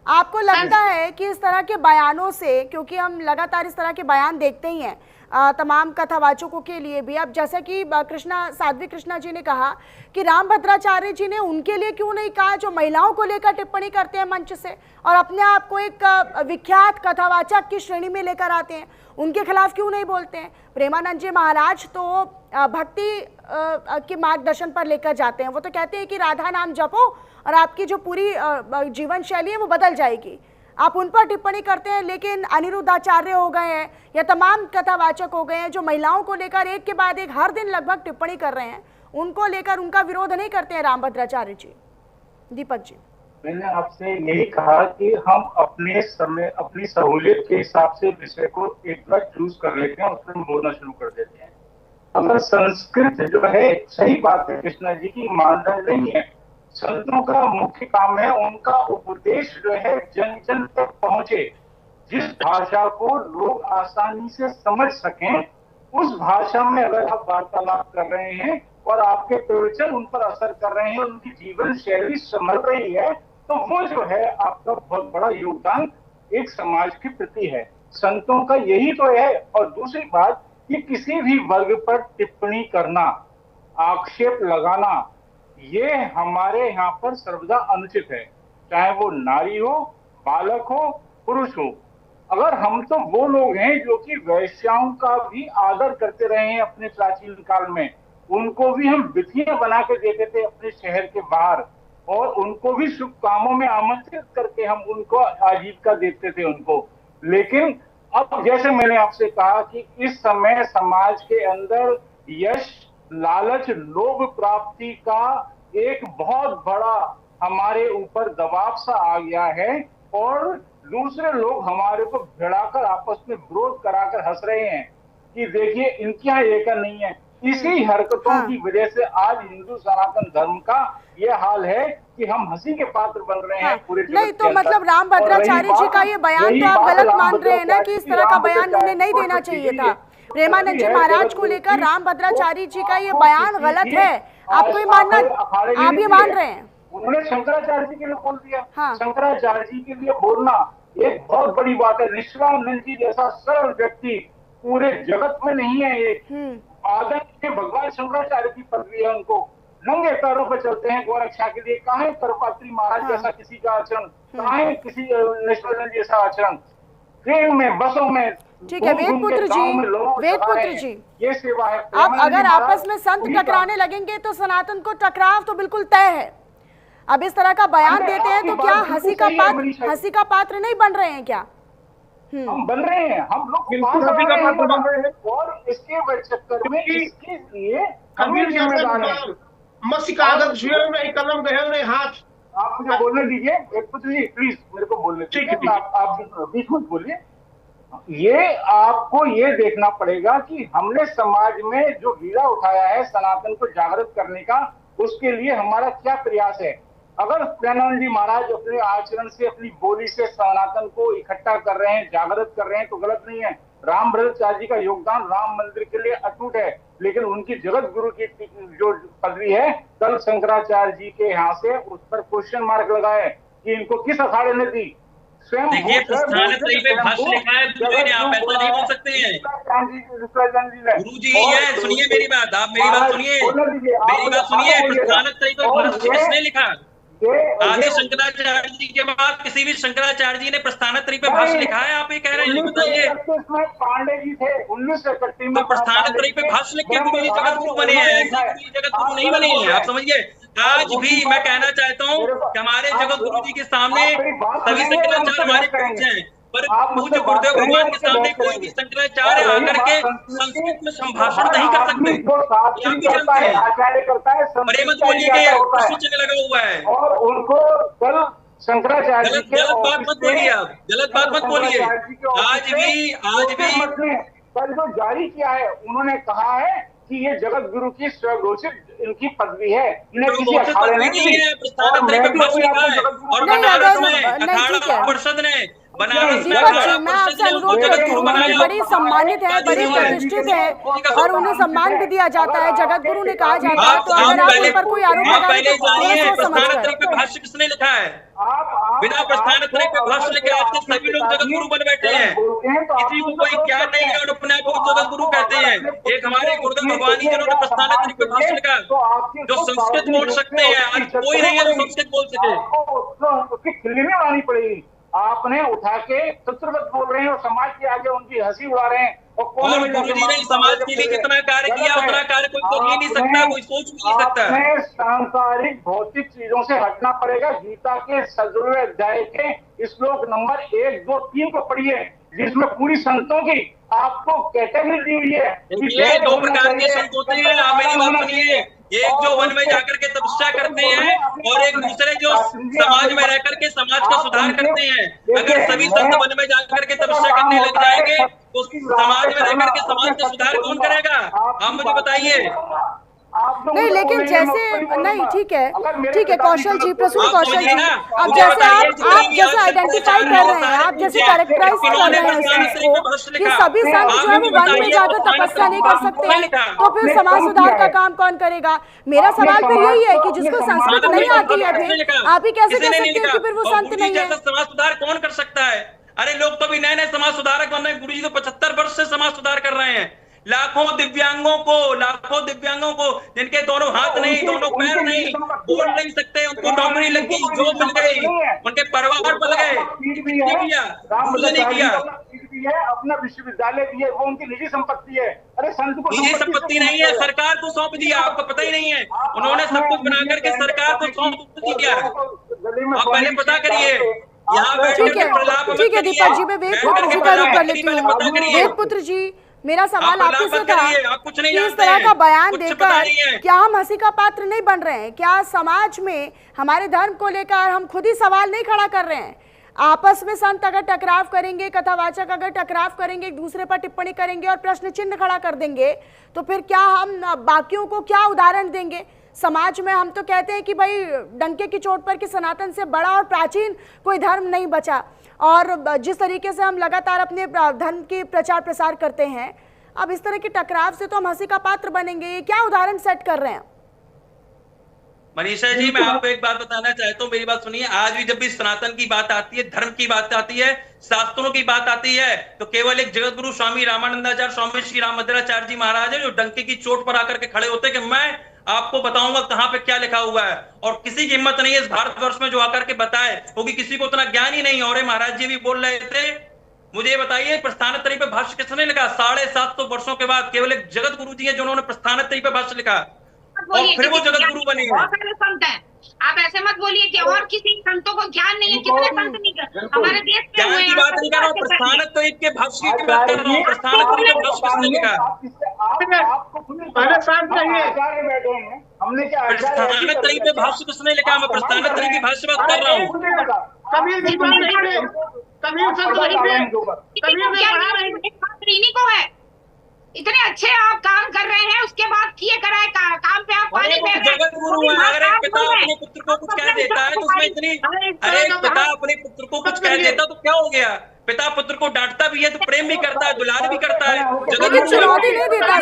आपको लगता है कि इस तरह के बयानों से, क्योंकि हम लगातार इस तरह के बयान देखते ही हैं तमाम कथावाचकों के लिए भी, अब जैसा कि साध्वी कृष्णा जी ने कहा कि रामभद्राचार्य जी ने उनके लिए क्यों नहीं कहा जो महिलाओं को लेकर टिप्पणी करते हैं मंच से और अपने आप को एक विख्यात कथावाचक की श्रेणी में लेकर आते हैं, उनके खिलाफ क्यों नहीं बोलते हैं? प्रेमानंद जी महाराज तो भक्ति के मार्गदर्शन पर लेकर जाते हैं, वो तो कहते हैं कि राधा नाम जपो और आपकी जो पूरी जीवन शैली है वो बदल जाएगी। आप उन पर टिप्पणी करते हैं, लेकिन अनिरुद्धाचार्य हो गए हैं या तमाम कथावाचक हो गए हैं जो महिलाओं को लेकर एक के बाद एक हर दिन लगभग टिप्पणी कर रहे हैं, उनको लेकर उनका विरोध नहीं करते हैं रामभद्राचार्य जी। दीपक जी, मैंने आपसे यही कहा कि हम अपने समय, अपनी सहूलियत के हिसाब से विषय को एक बार चूज कर लेते हैं, उसमें बोलना शुरू कर देते हैं। अगर संस्कृत जो है, सही बात है कृष्णा जी की, मानदंड नहीं है। संतों का मुख्य काम है उनका उपदेश जो है जन जन तक पहुंचे, जिस भाषा को लोग आसानी से समझ सकें, उस भाषा में अगर आप वार्तालाप कर रहे हैं और आपके प्रवचन उन पर असर कर रहे हैं, उनकी जीवन शैली संभल रही है, तो वो जो है आपका बहुत बड़ा योगदान एक समाज के प्रति है। संतों का यही तो है। और दूसरी बात कि किसी भी वर्ग पर टिप्पणी करना, आक्षेप लगाना, ये हमारे यहाँ पर सर्वदा अनुचित है, चाहे वो नारी हो, बालक हो, पुरुष हो। अगर हम तो वो लोग हैं जो कि वैश्याओं का भी आदर करते रहे हैं अपने प्राचीन काल में, उनको भी हम विधियां बना के देते थे अपने शहर के बाहर, और उनको भी शुभ कामों में आमंत्रित करके हम उनको आजीविका देते थे उनको। लेकिन अब जैसे मैंने आपसे कहा कि इस समय समाज के अंदर यश, लालच, लोभ प्राप्ति का एक बहुत बड़ा हमारे ऊपर दबाव सा आ गया है, और दूसरे लोग हमारे को भिड़ाकर आपस में विरोध कराकर हंस रहे हैं कि देखिए इनके यहाँ एक नहीं है। इसी हरकतों की वजह से आज हिंदू सनातन धर्म का ये हाल है कि हम हंसी के पात्र बन रहे हैं पूरे जगत नहीं तो मतलब रामभद्राचार्य जी का ये बयान तो आप गलत मान रहे हैं ना कि इस तरह का बयान उन्हें नहीं देना चाहिए था। प्रेमानंद जी महाराज को लेकर रामभद्राचार्य जी का ये बयान गलत है, आपको ये मानना, आप ये मान रहे हैं? उन्होंने शंकराचार्य जी के लिए बोल दिया। हाँ। शंकराचार्य जी के लिए बोलना एक बहुत बड़ी बात है। निष्कानंद जी जैसा सरल व्यक्ति पूरे जगत में नहीं है। एक आदरणीय भगवान शंकराचार्य की पदवी है, उनको नंगे पैरों पर चलते हैं गोरक्षा के लिए। कहाँ है करपात्री महाराज जैसा किसी का आचरण, कहाँ है किसी निष्कानंद जैसा आचरण। ट्रेन में, बसों में, ठीक है वेदपुत्र जी, ये सेवा है। अब अगर आपस में संत टकराने लगेंगे तो सनातन को टकराव तो बिल्कुल तय है। अब इस तरह का बयान देते हैं तो क्या हंसी का पात्र नहीं बन रहे हैं क्या? हम बन रहे हैं, हम लोग बन रहे हैं, और इसके चक्कर में इसके लिए कलम गए हाथ। आप मुझे बोलने दीजिए वेदपुत्र जी, प्लीज मेरे को बोलने दीजिए। आप बीच मत बोलिए। ये आपको ये देखना पड़ेगा कि हमने समाज में जो बीड़ा उठाया है सनातन को जागृत करने का, उसके लिए हमारा क्या प्रयास है। अगर प्रेमानंद जी महाराज अपने आचरण से, अपनी बोली से सनातन को इकट्ठा कर रहे हैं, जागृत कर रहे हैं, तो गलत नहीं है। रामभद्राचार्य जी का योगदान राम मंदिर के लिए अटूट है, लेकिन उनकी जगत गुरु की जो पदवी है, कल शंकराचार्य जी के यहाँ से उस पर क्वेश्चन मार्क लगाए कि इनको किस अखाड़े ने दी। देखिए प्रस्थानत्रयी पे भाष्य लिखा है गुरुजी ने, आप ऐसा नहीं बोल सकते हैं। गुरुजी ये सुनिए मेरी बात, आप मेरी बात सुनिए, मेरी बात सुनिए। प्रस्थानत्रयी पे भाष्य किसने लिखा? आदि शंकराचार्य जी के बाद किसी भी शंकराचार्य जी ने प्रस्थानत्रयी पे भाष्य लिखा है? आप ये कह रहे हैं, बताइए। पांडे जी थे 1931 में, तो प्रस्थानत्रयी पे भाष्य लिख के गुरुजी जगत गुरु बने हैं, जगत गुरु नहीं बने हैं, आप समझिए। आज भी मैं कहना चाहता हूँ कि हमारे जगत गुरु जी के सामने सभी शंकराचार्य हमारे पीछे हैं, पर पूज्य गुरुदेव भगवान के सामने कोई भी शंकराचार्य आकर के संस्कृत में संभाषण नहीं कर सकते। आप भी जानते हैं, पर ये मत बोलिए कि प्रश्न चिन्ह लगा हुआ है। और उनको कल शंकराचार्य गलत बात मत बोलिए, आप गलत बात मत बोलिए। आज भी कल जो जारी किया है, उन्होंने कहा है कि ये जगत गुरु की स्वघोषित इनकी पदवी है। इन्हें किसी घोषित अखाड़े पदवी ने नहीं है, प्रस्थान त्रय पे भाष्य लिखा है। और नहीं, बनारस अगर- में नहीं, ठीक अखाड़ा है। परिषद ने, बनारस में दीपक अखाड़ा जी, मैं आपसे परिषद ने उनको अनुरोध जगत करती गुरु हूँ, बनाया। बड़ी सम्मानित है, बड़ी प्रतिष्ठित है और उन्हें सम्मान भी दिया जाता है, जगत गुरु ने कहा जाता है, तो अगर आप उन पर कोई आरोप लगा रहे पहले हैं तो थोड़ा जानिए सोच समझ प्रस्थान कर। त्रय पे भाष्य किसने लिखा है। बिना प्रस्थान त्रय पे भाष्य लिखे आज के सभी लोग जगत गुरु बन बैठे हैं। किसी को कोई ज्ञान नहीं है और अपने आप को जगत गुरु कहते हैं। एक हमारे गुरुदेव भगवान जी जिन्होंने प्रस्थान त्रय पे भाष्य लिखा, जो संस्कृत बोल सकते हैं, आज कोई नहीं है जो संस्कृत बोल सके। उसकी खिल्ली आनी पड़ेगी। आपने उठा के चित्रवत बोल रहे हैं और समाज के आगे उनकी हंसी उड़ा रहे हैं। और गुरुजी ने समाज के लिए जितना कार्य किया उतना कार्य कोई कर ही नहीं सकता, कोई सोच भी नहीं सकता। आपने सांसारिक भौतिक चीजों से हटना पड़ेगा। गीता के 17वें अध्याय के श्लोक नंबर 1, 2, 3 को पढ़िए, जिसमें पूरी संतों की आपको कैटेगरी दी हुई है। देखिए, दो प्रकार के संत होते हैं, आप मेरी बात सुनिए। एक जो वन में जाकर के तपस्या करते हैं और एक दूसरे जो समाज में रह करके समाज का सुधार करते हैं। अगर सभी संत वन में जाकर के तपस्या करने लग जाएंगे तो समाज में रह करके समाज का सुधार कौन करेगा? आप मुझे बताइए। नहीं, लेकिन जैसे नहीं, ठीक है कौशल जी, प्रसून कौशल जी, अब जैसे आप जैसे आइडेंटिफाई कर रहे हैं, आप जैसे कैरेक्टराइज कर रहे हैं इस चीज को कि सभी संत जो है वो वन में जाकर तपस्या नहीं कर सकते हैं, तो फिर समाज सुधार का काम कौन करेगा? मेरा सवाल फिर यही है कि जिसको संस्कृत नहीं आती है फिर आप ही कैसे कह सकते हैं कि फिर वो संत नहीं है? समाज सुधार कौन कर सकता है? अरे लोग तो अभी नए नए समाज सुधारक बन रहे हैं। गुरुजी तो 75 वर्ष से समाज सुधार कर रहे हैं। लाखों दिव्यांगों को जिनके दोनों हाथ नहीं, दोनों पैर नहीं, बोल नहीं सकते, उनको नौकरी लग गई, जॉब मिल गई, उनके परिवार पल गए, नहीं किया, नहीं किया। अपना विश्वविद्यालय भी है, वो उनकी निजी संपत्ति है। अरे संत को निजी संपत्ति नहीं है, सरकार को सौंप दिया, आपको पता ही नहीं है। उन्होंने सब कुछ बना करके सरकार को सौंप दिया। आप पहले पता करिए। ठीक है दीपक जी, मैं वेद पुत्र जी का रुख कर लेती हूँ। वेद पुत्र जी, मेरा सवाल आपसे से था कि इस तरह का बयान देकर क्या हम हंसी का पात्र नहीं बन रहे हैं? क्या समाज में हमारे धर्म को लेकर हम खुद ही सवाल नहीं खड़ा कर रहे हैं? आपस में संत अगर टकराव करेंगे, कथावाचक अगर टकराव करेंगे, एक दूसरे पर टिप्पणी करेंगे और प्रश्न चिन्ह खड़ा कर देंगे, तो फिर क्या हम बाकियों को क्या उदाहरण देंगे? समाज में हम तो कहते हैं कि भाई डंके की चोट पर कि सनातन से बड़ा और प्राचीन कोई धर्म नहीं बचा, और जिस तरीके से हम लगातार अपने धर्म की प्रचार प्रसार करते हैं, अब इस तरह के टकराव से तो हम हंसी का पात्र बनेंगे। ये क्या उदाहरण सेट कर रहे हैं? मनीषा जी, मैं आपको एक बात बताना चाहता हूँ, मेरी बात सुनिए। आज भी जब भी सनातन की बात आती है, धर्म की बात आती है, शास्त्रों की बात आती है, तो केवल एक जगत गुरु स्वामी रामानंदाचार्य स्वामी श्री रामभद्राचार्य जी महाराज है जो डंके की चोट पर आकर के खड़े होते कि मैं आपको बताऊंगा कहां पे क्या लिखा हुआ है। और किसी की हिम्मत नहीं है इस भारतवर्ष में जो आकर के बताए, क्योंकि किसी को उतना ज्ञान ही नहीं। और महाराज जी भी बोल रहे थे, मुझे बताइए प्रस्थान त्रयी पे भाष्य किसने लिखा? 750 वर्षों के बाद केवल एक जगत गुरु जी है जिन्होंने प्रस्थान त्रयी पे भाष्य लिखा, और फिर वो जगत गुरु बने हैं। बहुत सारे संत हैं, आप ऐसे मत बोलिए कि और किसी संतों को ज्ञान नहीं है। कितने संत नहीं कर हमारे देश में ज्ञान की बात नहीं कर रहा हूँ, प्रस्थान त्रयी के भाष्य की बात कर रहा हूँ। प्रस्थान त्रयी पे भाष्य किसने लिखा? हमने क्या प्रस्थान त्रयी पे भाष्य किसने लिखा? मैं प्रस्थान त्रयी की भाष्य बात कर रहा हूँ। इन्हीं को है। इतने अच्छे आप काम कर रहे हैं, उसके बाद किए कराए काम पे आप पानी फेर रहे हैं। जगत गुरु है, अगर एक पिता अपने पुत्र को कुछ कह देता है तो उसमें इतनी, अरे एक पिता अपने पुत्र को कुछ कह देता तो क्या हो गया? पिता पुत्र को डांटता भी है तो प्रेम भी करता है, दुलार भी करता है। लेकिन चुनौती नहीं देता है,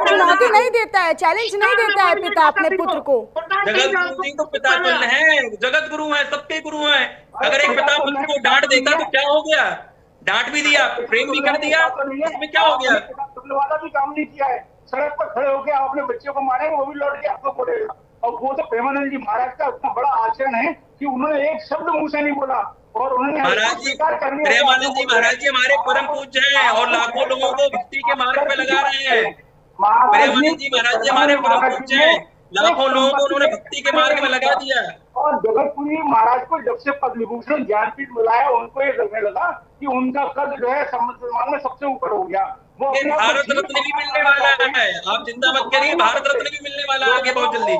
चुनौती नहीं देता है, चैलेंज नहीं देता है पिता अपने पुत्र को। जगत गुरु जी तो पिता तुल्य है, जगत गुरु है, सबके गुरु हैं। अगर एक पिता पुत्र को डांट देता तो क्या हो गया? डांट भी दिया, प्रेम भी कर दिया, इसमें क्या हो गया? वाला भी काम नहीं किया है। सड़क पर खड़े होकर आप अपने बच्चों को मारेंगे, वो भी लौट के आपको बोलेगा। और वो तो प्रेमानंद जी महाराज का उतना बड़ा आचरण है कि उन्होंने एक शब्द मुंह से नहीं बोला, और उन्होंने महाराज जी, प्रेमानंद जी महाराज जी हमारे परम पूज्य हैं और लाखों लोगों को भक्ति के मार्ग पे लगा रहे हैं। प्रेमानंद जी महाराज जी हमारे परम पूज्य हैं, लाखों लोगों को उन्होंने भक्ति के मार्ग में लगा दिया। और जगतपुरी महाराज को जब से पद्म विभूषण ज्ञानपीठ मिला है, उनको ये लगने लगा कि उनका कद जो है मुसलमान में सबसे ऊपर हो गया। वो भारत रत्न भी मिलने वाला है, आप चिंता मत करिए, भारत रत्न भी मिलने वाला है आगे बहुत जल्दी।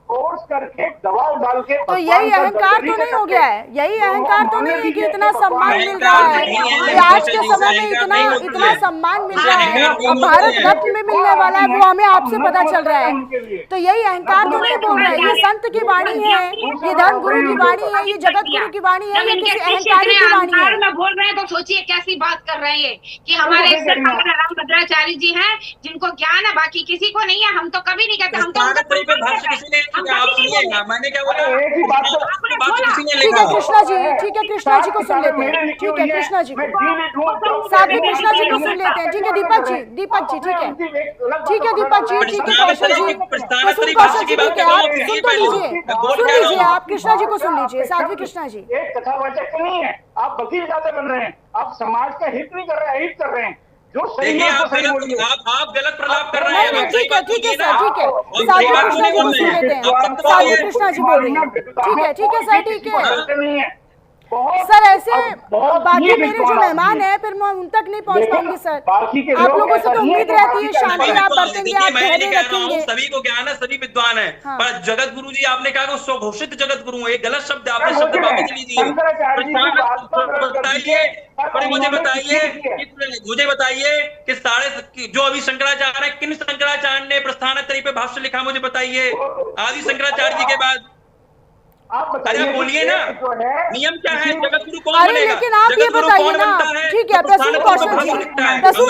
फोर्स करके दबाव डाल के तो यही अहंकार तो नहीं हो गया है, यही अहंकार तो नहीं है कि इतना सम्मान मिल रहा है कि आज के समय में इतना सम्मान मिल रहा है और भारत रत्न में मिलने वाला है, वो हमें आपसे पता चल रहा है। तो यही अहंकार तो नहीं बोल रहा है, ये संत की वाणी है, ये धर्म गुरु की वाणी है, ये जगत गुरु की वाणी है, ये किसी अहंकारी की वाणी है। में बोल रहे हैं तो सोचिए कैसी बात कर रहे हैं कि हमारे रामभद्राचार्य जी हैं जिनको ज्ञान है, बाकी किसी को नहीं है। हम तो कभी नहीं कहते, हम तो मैंने क्या बोला? ठीक है कृष्णा जी, ठीक है कृष्णा जी को सुन लेते हैं, ठीक है कृष्णा जी को, साध्वी कृष्णा जी को सुन लेते हैं। ठीक है दीपक जी, दीपक जी, ठीक है दीपक जी, ठीक है कौशल जी, कौशल जी, ठीक है आप सुन लीजिए आप कृष्णा जी को सुन लीजिए। साध्वी कृष्णा जी, एक कथावाचक नहीं है, आप वकील ज्यादा बन रहे हैं, आप समाज का हित नहीं कर रहे हैं, हित कर रहे हैं। जो सही है आप गलत प्रलाप कर रहे हैं। ठीक है सर, ठीक है साध्वी कृष्णा जी को सुन लेते हैं। साध्वी कृष्णा जी बोल रही है, ठीक है सर, ठीक है सर। ऐसे बाकी मेरे जो मेहमान हैं फिर मैं उन तक नहीं पहुंच पाऊंगी सर। आप लोगों से तो उम्मीद रहती है शांति आप बरतेंगे, आप धैर्य रखेंगे। सभी को ज्ञान है, सभी विद्वान है, पर जगत गुरु जी आपने कहा स्वघोषित जगत गुरु है, गलत शब्द आपने शब्द वापस लीजिए। मुझे बताइए कि सारे जो अभी शंकराचार्य है, किन शंकराचार्य ने प्रस्थानत्रयी पे भाष्य लिखा, मुझे बताइए आदि शंकराचार्य जी के बाद। अरे बोलिए ना, नियम क्या है? जगत गुरु कौन अरे बनेगा? लेकिन आप ये बताइए ना, ठीक है प्रसून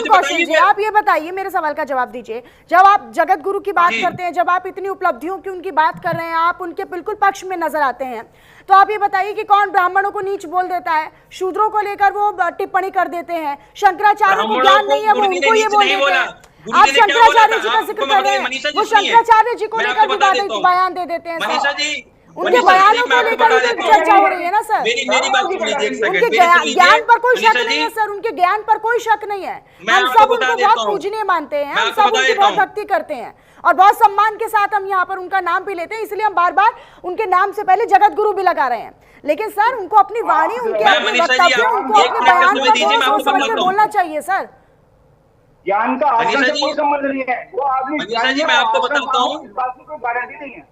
कौशल जी, आप ये बताइए, मेरे सवाल का जवाब दीजिए। जब आप जगत गुरु की बात करते हैं, जब आप इतनी उपलब्धियों की उनकी बात कर रहे हैं, आप उनके बिल्कुल पक्ष में नजर आते हैं, तो आप ये बताइए कि कौन ब्राह्मणों को नीच बोल देता है, शूद्रों को लेकर वो टिप्पणी कर देते हैं, शंकराचार्य को ज्ञान नहीं है वो उनको ये बोल देते हैं। आप शंकराचार्य जी का जिक्र कर रहे हैं, वो शंकराचार्य जी को लेकर भी बयान दे देते हैं सर। उनके बयानों को लेकर चर्चा हो रही है ना सर। मेरी बात सुन लीजिए एक सेकंड। उनके ज्ञान पर कोई शक नहीं है सर, उनके ज्ञान पर कोई शक नहीं है। हम सब उनको बहुत पूजनीय मानते हैं, हम सब उनकी बहुत भक्ति करते हैं और बहुत सम्मान के साथ हम यहाँ पर उनका नाम भी लेते हैं, इसलिए हम बार बार उनके नाम से पहले जगत गुरु भी लगा रहे हैं। लेकिन सर उनको अपनी वाणी, उनके अपने वक्तव्य, उनको अपने बयान पर सोच समझ के बोलना चाहिए सर। ज्ञान का आचरण से कोई संबंध नहीं है, वो आदमी मैं आपको बताता हूँ, इस बात की कोई गारंटी नहीं है।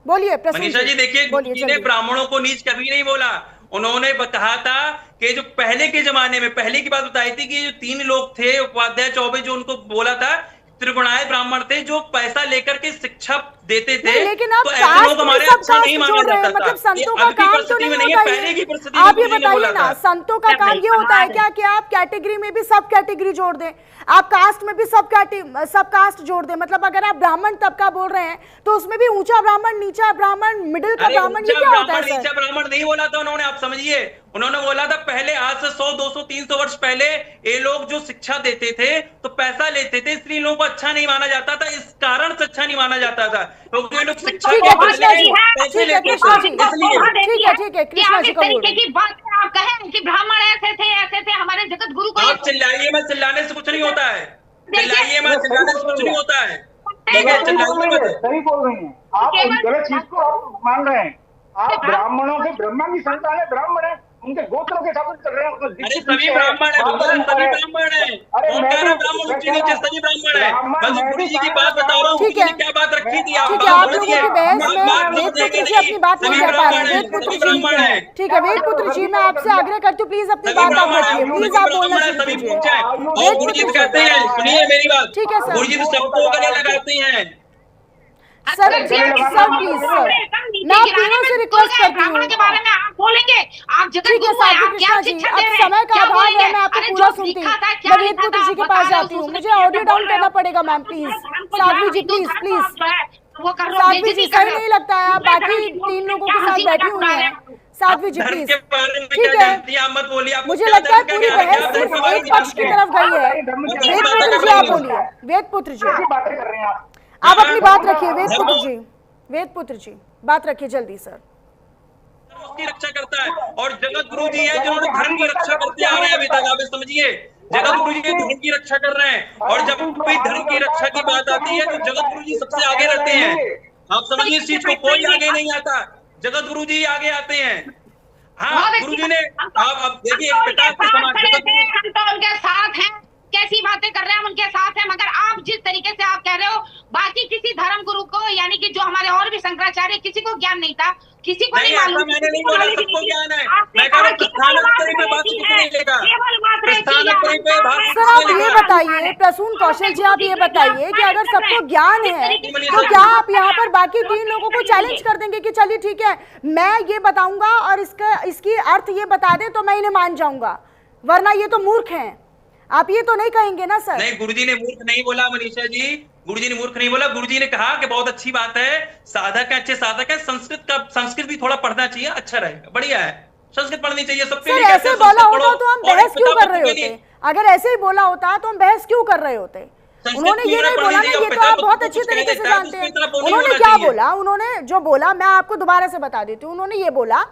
बोलिए मनीषा जी, देखिए गुरु जी ने ब्राह्मणों को नीच कभी नहीं बोला। उन्होंने कहा था कि जो पहले के जमाने में, पहले की बात बताई थी कि जो 3 लोग थे, उपाध्याय चौबे, जो उनको बोला था त्रिगुणाय ब्राह्मण थे जो पैसा लेकर के शिक्षा देते थे। लेकिन आप तो ऐसे लोग हमारे अच्छा नहीं माना जाता था। मतलब संतों का काम तो नहीं होता है। आप ये बताइए ना, संतों का काम ये होता है क्या कि आप कैटेगरी में भी सब कैटेगरी जोड़ दें, आप कास्ट में भी सब कास्ट जोड़ दें। मतलब अगर आप ब्राह्मण तबका बोल रहे हैं तो उसमें भी ऊंचा ब्राह्मण, नीचा ब्राह्मण, मिडिल का ब्राह्मण, ये क्या होता है सर? नीचा ब्राह्मण नहीं बोला था उन्होंने, आप समझिए। उन्होंने बोला था पहले, आज से 100, 200, 300 वर्ष पहले ये लोग जो शिक्षा देते थे तो पैसा लेते थे, इसलिए लोगों को अच्छा नहीं माना जाता था। इस कारण से अच्छा नहीं माना जाता था क्योंकि ये लोग शिक्षा ठीक है कृष्णा जी, ठीक है कृष्णा जी, ठीक है कृष्णा जी, तरीके की बात आप कहें कि ब्राह्मण ऐसे थे हमारे जगत गुरु को। आप चिल्लाइए मत, चिल्लाने से कुछ नहीं होता है। चिल्लाइए मत, चिल्लाने से कुछ नहीं होता है। सही बोल रही हैं आप, गलत चीज को आप मान रहे हैं। आप ब्राह्मणों के, ब्रह्मा की संतान है, ब्राह्मण है, उनके गोत्रों के साथ कर रहे हैं। अरे सभी ब्राह्मण है, सभी ब्राह्मण है, ब्राह्मण ऊंचे नीचे सभी ब्राह्मण है। बस गुरु जी की बात बता रहा हूँ, ठीक है क्या बात रखी थी आप? ठीक है, आप लोगों की बहस में वेदपुत्र जी अपनी बात नहीं कर पा रहे हैं। वेदपुत्र जी, ठीक है वेदपुत्र जी, मैं आपसे आग्रह करती हूँ प्लीज अपनी बात आप रखिए, प्लीज आप बोलना शुरू कीजिए। और गुरु जी कहते हैं, सुनिए मेरी बात, ठीक है सर, गुरु जी सबको गले लगाते हैं। सर प्लीज सर, मैं तीनों से रिक्वेस्ट करती हूँ के बारे में आप बोलेंगे, आप जगत ठीक है साध्वी कृष्णा जी, अब समय का अभाव है, मैं आपको पूरा सुनती हूँ। मैं वेदपुत्र जी के पास जाती हूँ, मुझे ऑडियो डाउन करना पड़ेगा ma'am please. Sadhvi ji please, Sadhvi ji सही नहीं लगता है, आप बाकी 3 लोगों के साथ बैठी हुई हैं। साध्वी जी प्लीज, ठीक है, मुझे लगता है पूरी बहस सिर्फ एक पक्ष की तरफ गई है। वेदपुत्र जी आप बोलिए, वेदपुत्र जी आप अपनी बात रखिए। वेदपुत्र जी बात रखिए जल्दी सर। उसकी रक्षा करता है और जगत गुरु जी है जिन्होंने धर्म की रक्षा करते आ रहे हैं अभी तक। आप समझिए, जगत गुरु जी धर्म की रक्षा कर रहे हैं और जब कोई धर्म की रक्षा की बात आती है तो जगत गुरु जी सबसे आगे रहते हैं। आप समझिए इस चीज को, कोई आगे नहीं आता, जगत गुरु जी आगे आते हैं। हाँ, गुरु जी ने, आप अब देखिए पिता के समान उनके साथ हैं, कैसी बातें कर रहे हैं, हम उनके साथ हैं, मगर आप जिस तरीके से आप कह रहे हो बाकी किसी धर्म गुरु को, यानी कि जो हमारे और भी शंकराचार्य, किसी को ज्ञान नहीं था, किसी को नहीं मालूम। मैंने नहीं बोला सबको ज्ञान है, मैं कह रहा हूं प्रस्थानोत्तरी पे बात किसने लेगा, प्रस्थानोत्तरी पे बात सर आप ये बताइए, प्रसून कौशल जी आप ये बताइए कि अगर सबको ज्ञान है तो क्या आप यहाँ पर बाकी 3 लोगों को चैलेंज कर देंगे कि चलिए ठीक है मैं ये बताऊंगा और इसकी अर्थ ये बता दे तो मैं इन्हें मान जाऊंगा, वरना ये तो मूर्ख हैं, आप ये तो नहीं कहेंगे ना सर? नहीं, गुरुजी ने मूर्ख नहीं बोला मनीषा जी, गुरुजी ने मूर्ख नहीं बोला। गुरुजी ने कहा कि बहुत अच्छी बात है, साधक है, अच्छे साधक है, संस्कृत भी थोड़ा पढ़ना चाहिए, अच्छा रहेगा, बढ़िया है, संस्कृत पढ़नी चाहिए सबके लिए। ऐसे बोला होता तो हम बहस क्यों कर रहे होते? अगर ऐसे ही बोला होता तो हम बहस क्यों कर रहे होते? उन्होंने ये नहीं बोला ना, ये तो आप बहुत अच्छी तरीके से जानते हैं। उन्होंने क्या बोला? उन्होंने जो बोला मैं आपको दोबारा से बता देती हूँ। उन्होंने ये बोला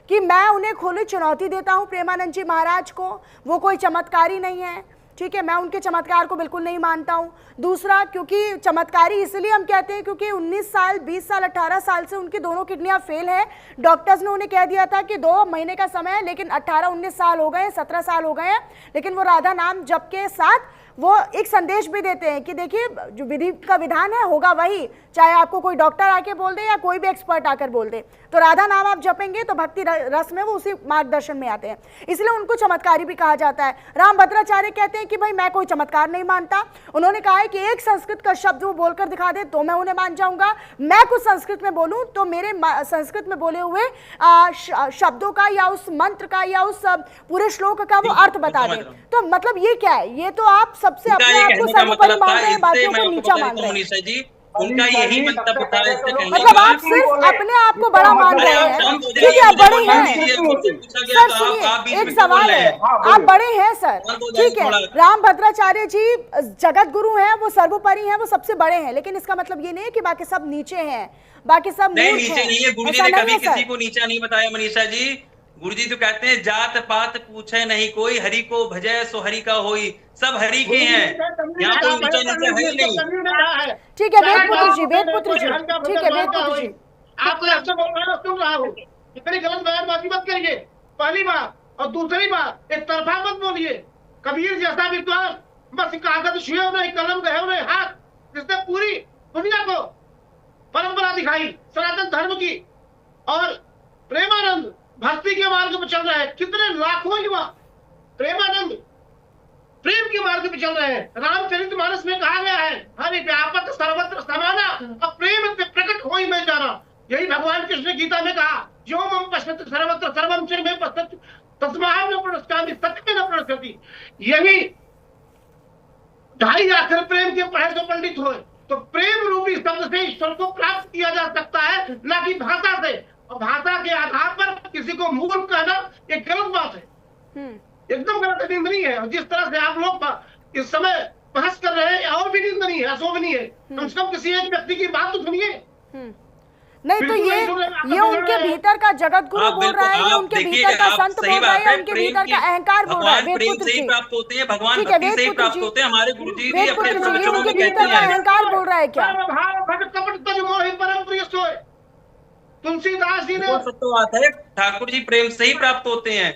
कि मैं उन्हें खुली चुनौती देता हूँ प्रेमानंद जी महाराज को, वो कोई चमत्कारी नहीं है, ठीक है, मैं उनके चमत्कार को बिल्कुल नहीं मानता हूँ। दूसरा, क्योंकि चमत्कारी इसलिए हम कहते हैं क्योंकि 19 साल 20 साल 18 साल से उनकी दोनों किडनियां फेल है। डॉक्टर्स ने उन्हें कह दिया था कि 2 महीने का समय है, लेकिन 18-19 साल हो गए, 17 साल हो गए हैं, लेकिन वो राधा नाम जप के साथ वो एक संदेश भी देते हैं कि देखिए जो विधि का विधान है होगा वही, चाहे आपको कोई डॉक्टर आके बोल दे या कोई भी एक्सपर्ट आकर बोल दे, तो राधा नाम आप जपेंगे तो भक्ति रस में वो उसी मार्गदर्शन में आते हैं, इसलिए उनको चमत्कारी भी कहा जाता है। राम भद्राचार्य कहते हैं कि भाई मैं कोई चमत्कार नहीं मानता। उन्होंने कहा है कि एक संस्कृत का शब्द वो बोलकर दिखा दे तो मैं उन्हें मान जाऊंगा, मैं कुछ संस्कृत में बोलूं तो मेरे संस्कृत में बोले हुए शब्दों का या उस मंत्र का या उस पूरे श्लोक का वो अर्थ बता दें। तो मतलब ये क्या है? ये तो आप सबसे अपने आप को सर्वोपरि मान रहे हैं, बाकियों को नीचा मान रहे हैं। उनका यही मंतव्य था, मतलब आप सिर्फ अपने आप को बड़ा मान रहे हैं, ठीक है, आप बड़े हैं। सर सुनिए, एक सवाल है, आप बड़े हैं सर, ठीक है, राम भद्राचार्य जी जगत गुरु हैं, वो सर्वोपरि हैं, वो सबसे बड़े हैं, लेकिन इसका मतलब ये नहीं है कि बाकी सब नीचे हैं, बाकी सब नहीं नीचे नहीं है। गुरुजी ने कभी किसी को नीचा नहीं बताया मनीषा जी। गुरुजी तो कहते हैं जात पात पूछे नहीं कोई, हरि को भजय सो हरि का होई, सब हरि के हैं, यहाँ कोई नीचा नीचा है ही नहीं। ठीक है वेदपुत्र जी, वेदपुत्र जी, ठीक है वेदपुत्र जी, आपको ऐसे बोल रहे हो, सुन रहा हूँ, इतनी गलत बयानबाजी मत करिए, पहली बात। और दूसरी बात, एक तरफा मत बोलिए। कबीर जैसा विद्वान बस कागज छुए नहीं, कलम गए हुए हाथ, जिसने पूरी दुनिया को परंपरा दिखाई सनातन धर्म की, और प्रेमानंद भक्ति के मार्ग पर चल रहे हैं। कितने लाखों युवा प्रेमानंद प्रेम के मार्ग पर चल रहे हैं। रामचरितमानस में कहा गया है, हरि व्यापक सर्वत्र समाना, अब प्रेम से प्रकट हो ही मैं जाना। यही भगवान कृष्ण गीता में कहा, जो मम पश्यति सर्वत्र सर्वम च मे पश्यति तस्माहं न प्रणश्यामि सत्य न प्रणश्यति। यही 2.5 अक्षर प्रेम के पढ़े तो पंडित हो, तो प्रेम रूपी शब्द से ईश्वर को प्राप्त किया जा सकता है, न कि भाषा से। और भाषा के आधार पर किसी को मूर्ख कहना एक गलत बात है, एकदम गलत, निंदनीय है। और जिस तरह से आप लोग इस समय बहस कर रहे हैं, और भी निंदनीय है, अशोभनीय है। कम से कम किसी एक व्यक्ति की बात तो सुनिए। नहीं तो ये उनके भीतर का जगत गुरु बोल रहा है, ये उनके भीतर का संत बोल रहा है, उनके भीतर का अहंकार बोल रहा है। वेदपुत्र जी प्राप्त होते हैं, भगवान भक्ति से ही प्राप्त होते हैं। हमारे गुरुजी भी अपने वचनों में कहते हैं अहंकार बोल रहा है क्या? तुलसीदास जी ने सत्य बात है, ठाकुर जी प्रेम से ही प्राप्त होते हैं,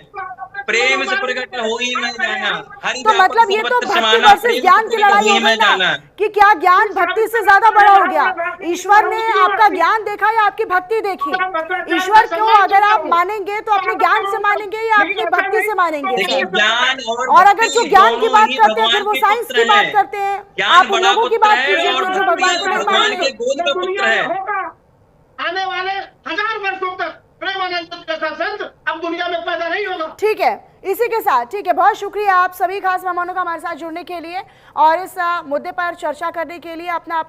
प्रेम से प्रकट हो ही मैं जाना। तो मतलब ये तो भक्ति वर्सेस ज्ञान की लड़ाई हो गई ना, कि क्या ज्ञान भक्ति से ज्यादा बड़ा हो गया? ईश्वर ने आपका ज्ञान देखा या आपकी भक्ति देखी? ईश्वर को अगर आप मानेंगे तो अपने ज्ञान से मानेंगे या अपनी भक्ति से मानेंगे? और अगर जो ज्ञान की बात करते हैं फिर वो साइंस की बात करते हैं। आप उन लोगों की बात कीजिए जो भगवान को नहीं मानेंगे। आने वाले 1000 वर्षों तक प्रेमानंद जैसा संत अब दुनिया में पैदा नहीं होगा। ठीक है, इसी के साथ ठीक है, बहुत शुक्रिया आप सभी खास मेहमानों का हमारे साथ जुड़ने के लिए और इस मुद्दे पर चर्चा करने के लिए अपना